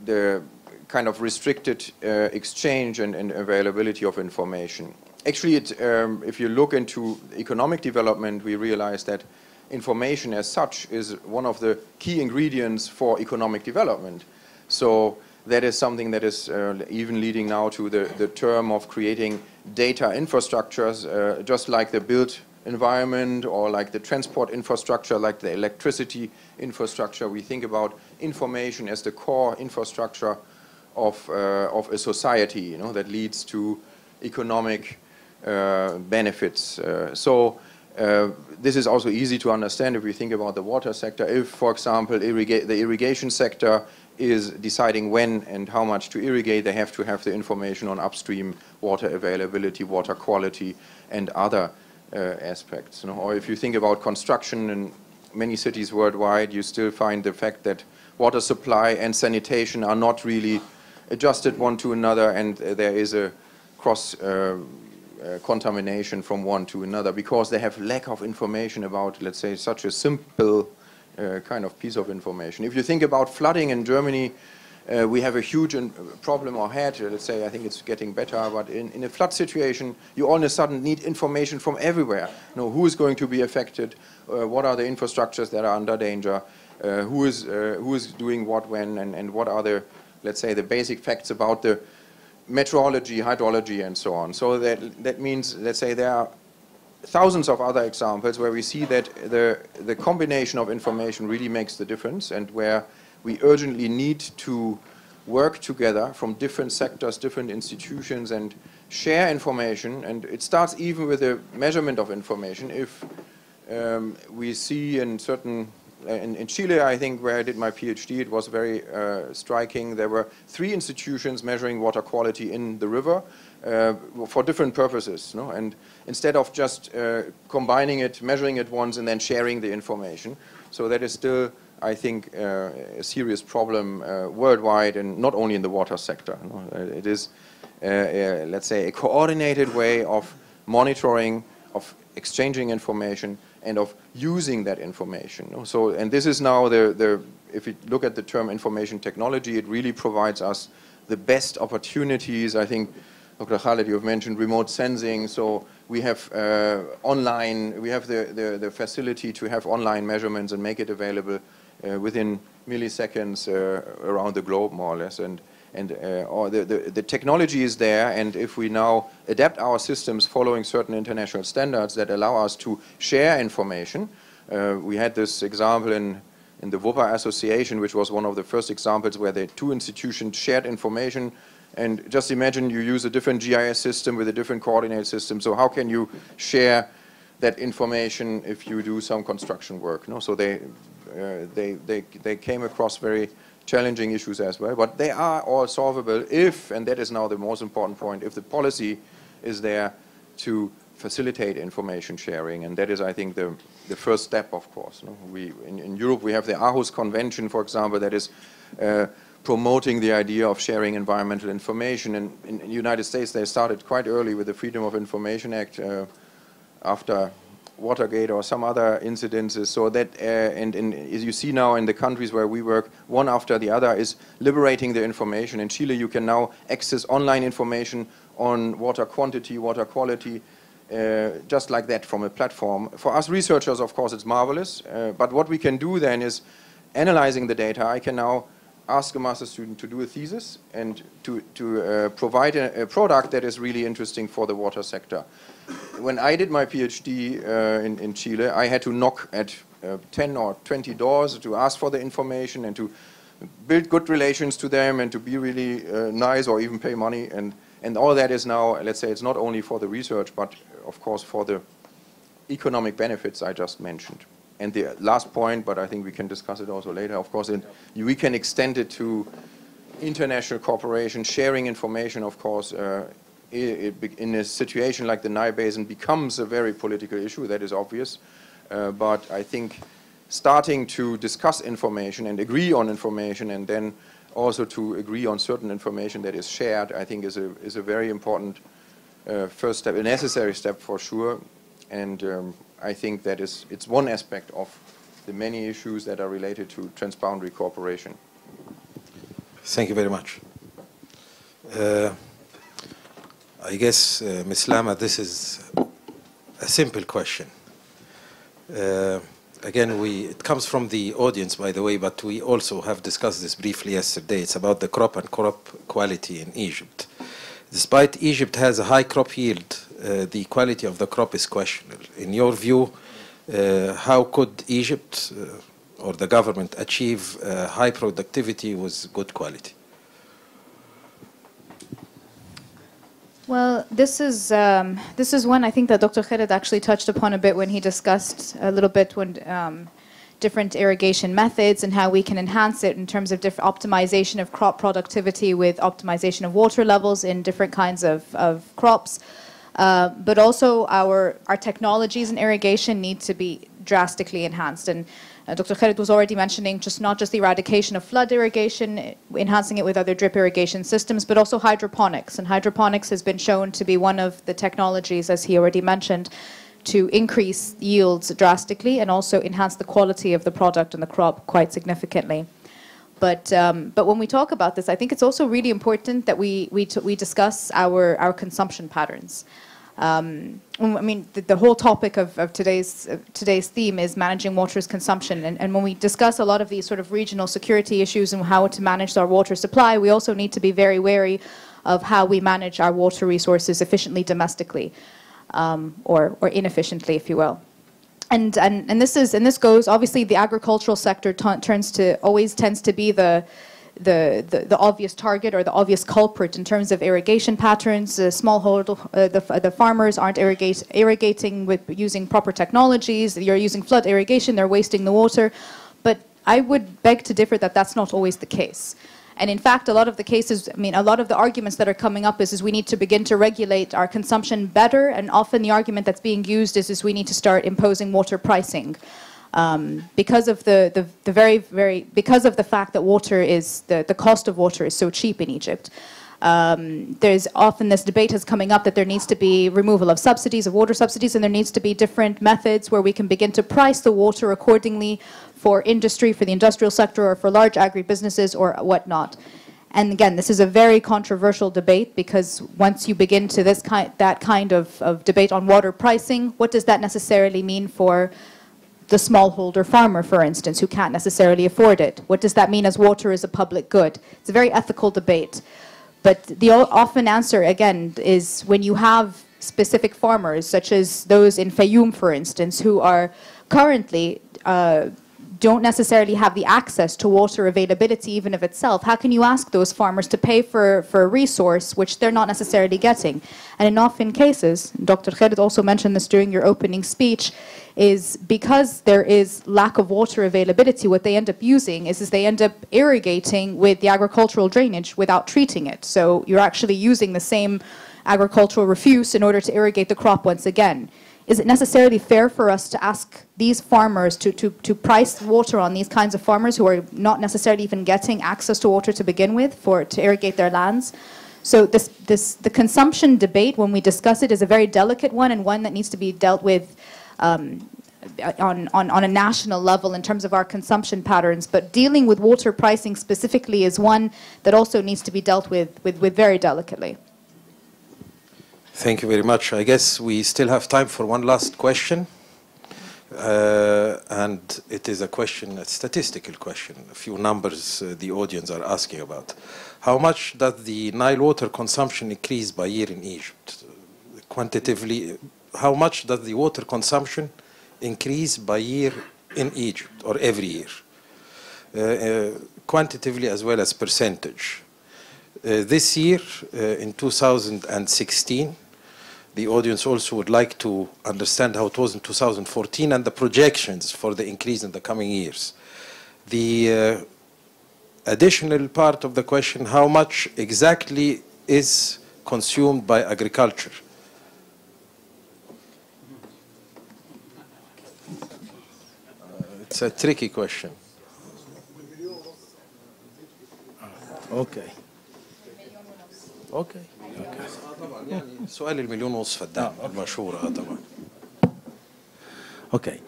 the kind of restricted exchange and availability of information. Actually, if you look into economic development, we realize that information as such is one of the key ingredients for economic development. So that is something that is even leading now to the term of creating data infrastructures, just like the built environment or like the transport infrastructure, like the electricity infrastructure. We think about information as the core infrastructure of a society, you know, that leads to economic benefits. This is also easy to understand if we think about the water sector. If, for example, the irrigation sector is deciding when and how much to irrigate, they have to have the information on upstream water availability, water quality, and other aspects. You know? Or if you think about construction in many cities worldwide, you still find the fact that water supply and sanitation are not really adjusted one to another, and there is a cross contamination from one to another because they have lack of information about, let's say, such a simple kind of piece of information. If you think about flooding in Germany, we have a huge problem, or had, let's say, I think it's getting better, but in a flood situation, you all of a sudden need information from everywhere. You know, who is going to be affected, what are the infrastructures that are under danger, who is doing what when, and what are the, let's say, the basic facts about the meteorology, hydrology, and so on. So that means, let's say, there are thousands of other examples where we see that the combination of information really makes the difference, and where we urgently need to work together from different sectors, different institutions, and share information. And it starts even with the measurement of information. If we see in certain, in Chile, I think, where I did my PhD, it was very striking. There were 3 institutions measuring water quality in the river for different purposes, no? And instead of just combining it, measuring it once, and then sharing the information. So that is still, I think, a serious problem worldwide, and not only in the water sector. You know? It is, let's say, a coordinated way of monitoring, of exchanging information, and of using that information. You know? So, and this is now if you look at the term information technology, it really provides us the best opportunities. I think, Dr. Khaled, you have mentioned remote sensing. So we have online, we have the facility to have online measurements and make it available within milliseconds around the globe, more or less. And the technology is there, and if we now adapt our systems following certain international standards that allow us to share information, we had this example in the Wupper Association, which was one of the first examples where the 2 institutions shared information. And just imagine you use a different GIS system with a different coordinate system. So how can you share that information if you do some construction work? No? So they came across very challenging issues as well, but they are all solvable if, and that is now the most important point, if the policy is there to facilitate information sharing. And that is, I think, the first step, of course. No? In Europe, we have the Aarhus Convention, for example, that is promoting the idea of sharing environmental information. And in the United States, they started quite early with the Freedom of Information Act after Watergate or some other incidences. So that, and as you see now in the countries where we work, one after the other is liberating the information. In Chile, you can now access online information on water quantity, water quality, just like that from a platform. For us researchers, of course, it's marvelous. But what we can do then is analyzing the data. I can now ask a master student to do a thesis and to provide a product that is really interesting for the water sector. When I did my PhD in Chile, I had to knock at 10 or 20 doors to ask for the information and to build good relations to them and to be really nice or even pay money. And And all that is now, let's say, it's not only for the research, but of course for the economic benefits I just mentioned. And the last point, but I think we can discuss it also later, of course, we can extend it to international cooperation, sharing information, of course, in a situation like the Nile Basin becomes a very political issue, that is obvious. But I think starting to discuss information and agree on information, and then also to agree on certain information that is shared, I think is a very important first step, a necessary step for sure. And I think that it's one aspect of the many issues that are related to transboundary cooperation. Thank you very much. I guess, Ms. Lama, this is a simple question. Again, it comes from the audience, by the way, but we also have discussed this briefly yesterday. It's about the crop and crop quality in Egypt. Despite Egypt has a high crop yield, the quality of the crop is questionable. In your view, how could Egypt or the government achieve high productivity with good quality? Well, this is one I think that Dr. Khaled actually touched upon a bit when he discussed a little bit when different irrigation methods and how we can enhance it in terms of different optimization of crop productivity with optimization of water levels in different kinds of crops. But also our technologies in irrigation need to be drastically enhanced. And Dr. Khaled was already mentioning not just the eradication of flood irrigation, enhancing it with other drip irrigation systems, but also hydroponics. And hydroponics has been shown to be one of the technologies, as he already mentioned, to increase yields drastically and also enhance the quality of the product and the crop quite significantly. But when we talk about this, I think it's also really important that we discuss our consumption patterns. I mean, the whole topic of today's theme is managing water's consumption. And when we discuss a lot of these sort of regional security issues and how to manage our water supply, we also need to be very wary of how we manage our water resources efficiently domestically, or inefficiently, if you will. And this goes, obviously the agricultural sector always tends to be the obvious target or the obvious culprit in terms of irrigation patterns. The farmers aren't irrigating with using proper technologies. You're using flood irrigation, they're wasting the water. But I would beg to differ that that's not always the case. And in fact, a lot of the cases, I mean, a lot of the arguments that are coming up is we need to begin to regulate our consumption better. And often the argument that's being used is we need to start imposing water pricing. Because of because of the fact that water is the cost of water is so cheap in Egypt. There's often this debate is coming up that there needs to be removal of subsidies, of water subsidies, and there needs to be different methods where we can begin to price the water accordingly for industry, for the industrial sector, or for large agribusinesses or whatnot. And again, this is a very controversial debate because once you begin to that kind of debate on water pricing, what does that necessarily mean for the smallholder farmer, for instance, who can't necessarily afford it? What does that mean as water is a public good? It's a very ethical debate. But the often answer, again, is when you have specific farmers, such as those in Fayoum, for instance, who are currently don't necessarily have the access to water availability even of itself, how can you ask those farmers to pay for a resource which they're not necessarily getting? And in often cases, Dr. Khaled also mentioned this during your opening speech, is because there is lack of water availability, what they end up using is they end up irrigating with the agricultural drainage without treating it. So you're actually using the same agricultural refuse in order to irrigate the crop once again. Is it necessarily fair for us to ask these farmers to price water on these kinds of farmers who are not necessarily even getting access to water to begin with to irrigate their lands? So the consumption debate, when we discuss it, is a very delicate one and one that needs to be dealt with on a national level in terms of our consumption patterns. But dealing with water pricing specifically is one that also needs to be dealt with very delicately. Thank you very much. I guess we still have time for one last question. And it is a statistical question, a few numbers the audience are asking about. How much does the Nile water consumption increase by year in Egypt? Quantitatively, how much does the water consumption increase by year in Egypt, or every year? Quantitatively as well as percentage. This year, in 2016, the audience also would like to understand how it was in 2014 and the projections for the increase in the coming years. The additional part of the question, how much exactly is consumed by agriculture? It's a tricky question. Okay. Okay. سؤال المليون ونص فدان المشهور طبعا. Okay.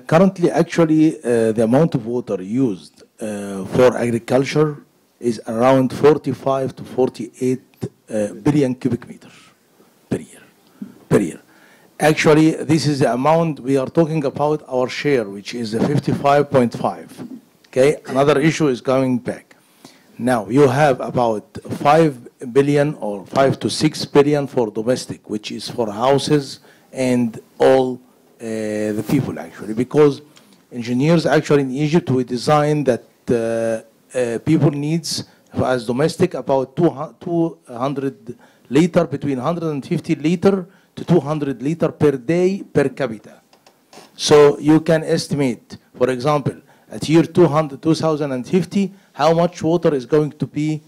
Currently, actually, the amount of water used for agriculture is around 45 to 48 billion cubic meters per year. Actually, this is the amount we are talking about our share, which is 55.5. Okay. Another issue is coming back. Now you have about 5 billion or 5 to 6 billion for domestic, which is for houses and all the people actually, because engineers actually in Egypt we designed that people needs as domestic about 200 liter, between 150 liter to 200 liter per day per capita. So you can estimate, for example, at year 2050, how much water is going to be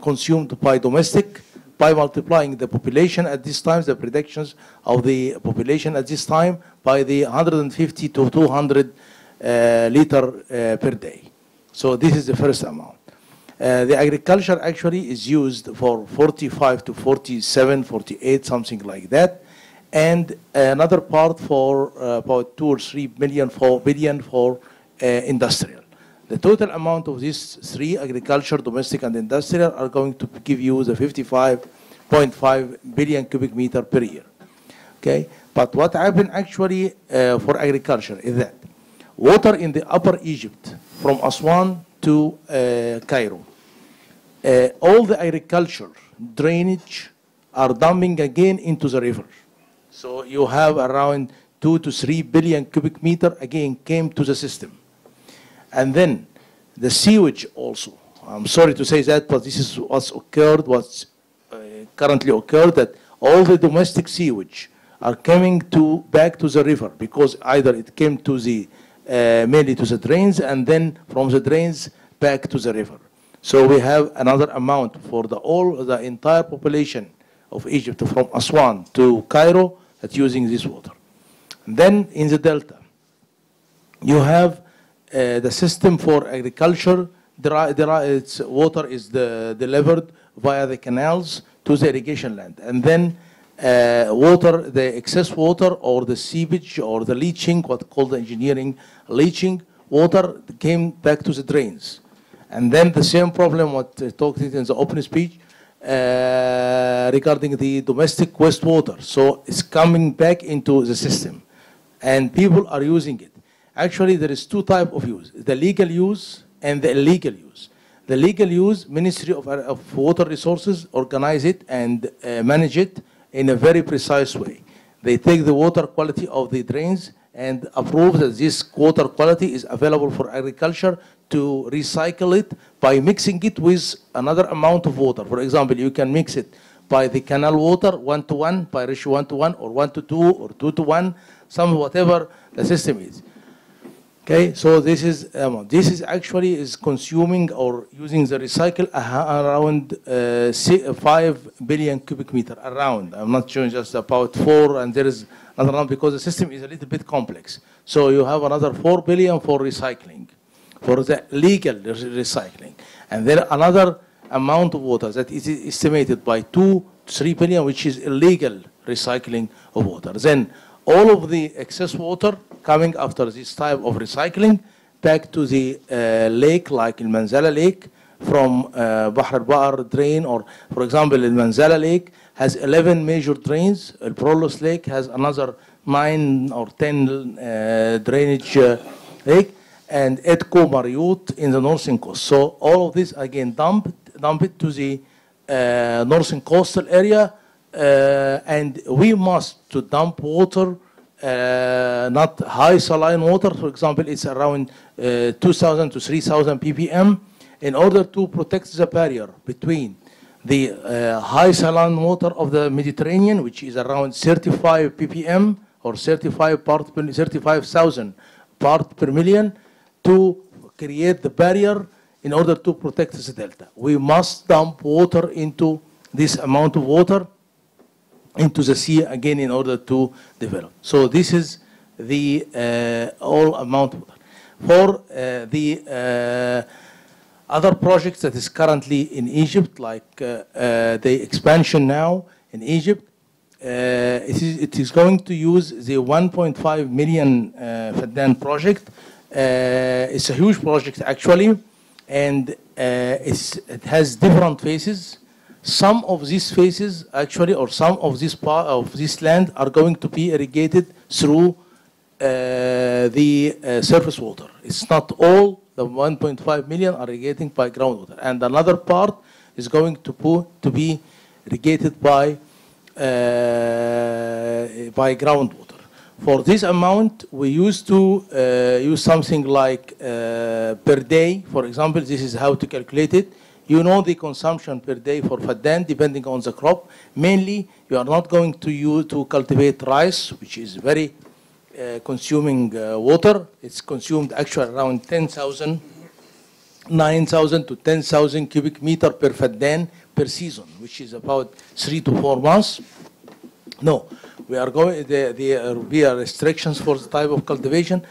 consumed by domestic by multiplying the population at this time, the predictions of the population at this time, by the 150 to 200 liter per day. So this is the first amount. The agriculture actually is used for 45 to 47, 48, something like that. And another part for about 2 or 3 billion for industrial. The total amount of these three, agriculture, domestic, and industrial, are going to give you the 55.5 billion cubic meter per year. Okay? But what happened actually for agriculture is that water in the upper Egypt, from Aswan to Cairo, all the agriculture, drainage, are dumping again into the river. So you have around 2 to 3 billion cubic meter again came to the system. And then the sewage also. I'm sorry to say that, but this is what's occurred, what's currently occurred, that all the domestic sewage are coming back to the river, because either it came to the mainly to the drains, and then from the drains back to the river. So we have another amount for the entire population of Egypt, from Aswan to Cairo, that's using this water. And then in the delta, you have the system for agriculture. Its water is delivered via the canals to the irrigation land, and then the excess water or the seepage or the leaching, what called the engineering leaching water, came back to the drains. And then the same problem what I talked in the open speech regarding the domestic wastewater. So it's coming back into the system, and people are using it. Actually, there is two types of use: the legal use and the illegal use. The legal use, Ministry of Water Resources organize it and manage it in a very precise way. They take the water quality of the drains and approve that this water quality is available for agriculture, to recycle it by mixing it with another amount of water. For example, you can mix it by the canal water 1:1, by ratio 1:1, or 1:2, or 2:1, whatever the system is. Okay, so this is actually is consuming or using the recycle around 5 billion cubic meter around. I'm not sure, just about 4, and there is another one because the system is a little bit complex. So you have another 4 billion for recycling, for the legal recycling, and then another amount of water that is estimated by 2 to 3 billion, which is illegal recycling of water. Then all of the excess water coming after this type of recycling back to the lake, like in Manzala Lake, from Bahr al-Bahr drain, or for example, in Manzala Lake has 11 major drains. El Prolos Lake has another 9 or 10 drainage lake, and Edco Mariut in the northern coast. So all of this again dump it to the northern coastal area, and we must to dump water, not high saline water. For example, it's around 2,000 to 3,000 ppm. in order to protect the barrier between the high saline water of the Mediterranean, which is around 35 ppm or 35,000 parts per million, to create the barrier in order to protect the delta. We must dump water into this amount of water into the sea again in order to develop. So this is the all amount of water. For the other projects that is currently in Egypt, like the expansion now in Egypt, it is going to use the 1.5 million Faddan project. It's a huge project actually, and it has different phases. Some of these phases actually, or some of this part of this land are going to be irrigated through the surface water. It's not all the 1.5 million are irrigating by groundwater, and another part is going to be irrigated by groundwater. For this amount, we used to use something like per day. For example, this is how to calculate it. You know the consumption per day for Faddan, depending on the crop. Mainly, you are not going to use to cultivate rice, which is very consuming water. It's consumed actually around 9,000 to 10,000 cubic meter per Faddan per season, which is about 3 to 4 months. No, we are going. There will be restrictions for the type of cultivation,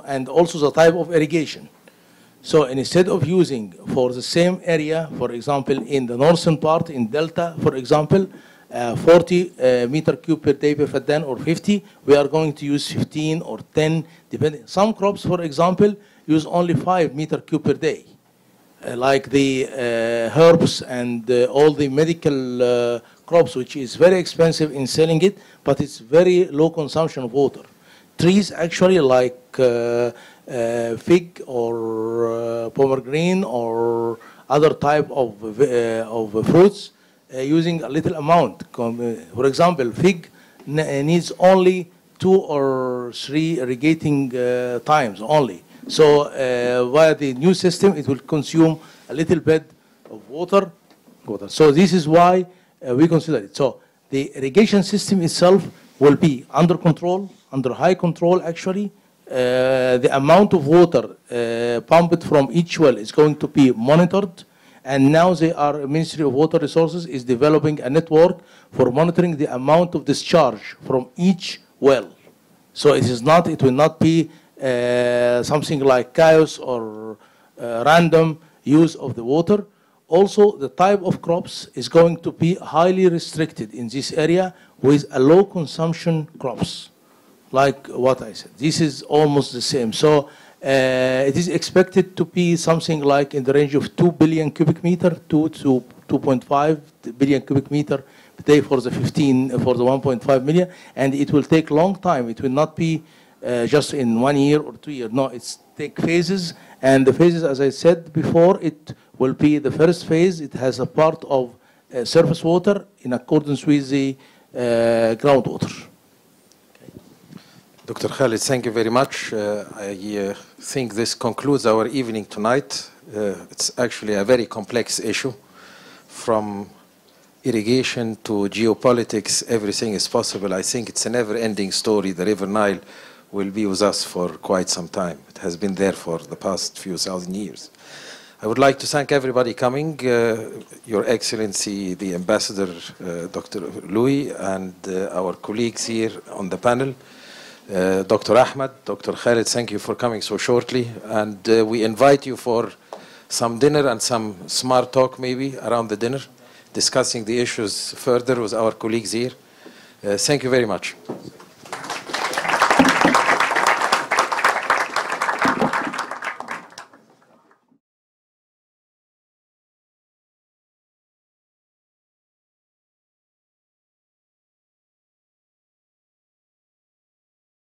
and also the type of irrigation. So instead of using for the same area, for example, in the northern part, in Delta, for example, 40 meter cube per day per Faddan or 50, we are going to use 15 or 10, depending. Some crops, for example, use only 5 meter cube per day, like the herbs and all the medical crops, which is very expensive in selling it, but it's very low consumption of water. Trees actually like fig or pomegranate or other type of fruits using a little amount. For example, fig needs only 2 or 3 irrigating times only. So via the new system, it will consume a little bit of water. So this is why we consider it. So the irrigation system itself will be under control, under high control actually. The amount of water pumped from each well is going to be monitored. And now Ministry of Water Resources is developing a network for monitoring the amount of discharge from each well. So it will not be something like chaos or random use of the water. Also, the type of crops is going to be highly restricted in this area with a low consumption crops, like what I said. This is almost the same. So it is expected to be something like in the range of 2 billion cubic meter, 2 to 2.5 billion cubic meter per day for the 1.5 million, and it will take long time. It will not be just in 1 year or 2 years. No, it's take phases, and the phases, as I said before, it will be the first phase. It has a part of surface water in accordance with the groundwater. Dr. Khalid, thank you very much. I think this concludes our evening tonight. It's actually a very complex issue. From irrigation to geopolitics, everything is possible. I think it's a never-ending story. The River Nile will be with us for quite some time. It has been there for the past few thousand years. I would like to thank everybody coming, Your Excellency, the Ambassador, Dr. Louis, and our colleagues here on the panel. Dr. Ahmed, Dr. Khalid, thank you for coming so shortly. And we invite you for some dinner and some smart talk maybe around the dinner, discussing the issues further with our colleagues here. Thank you very much.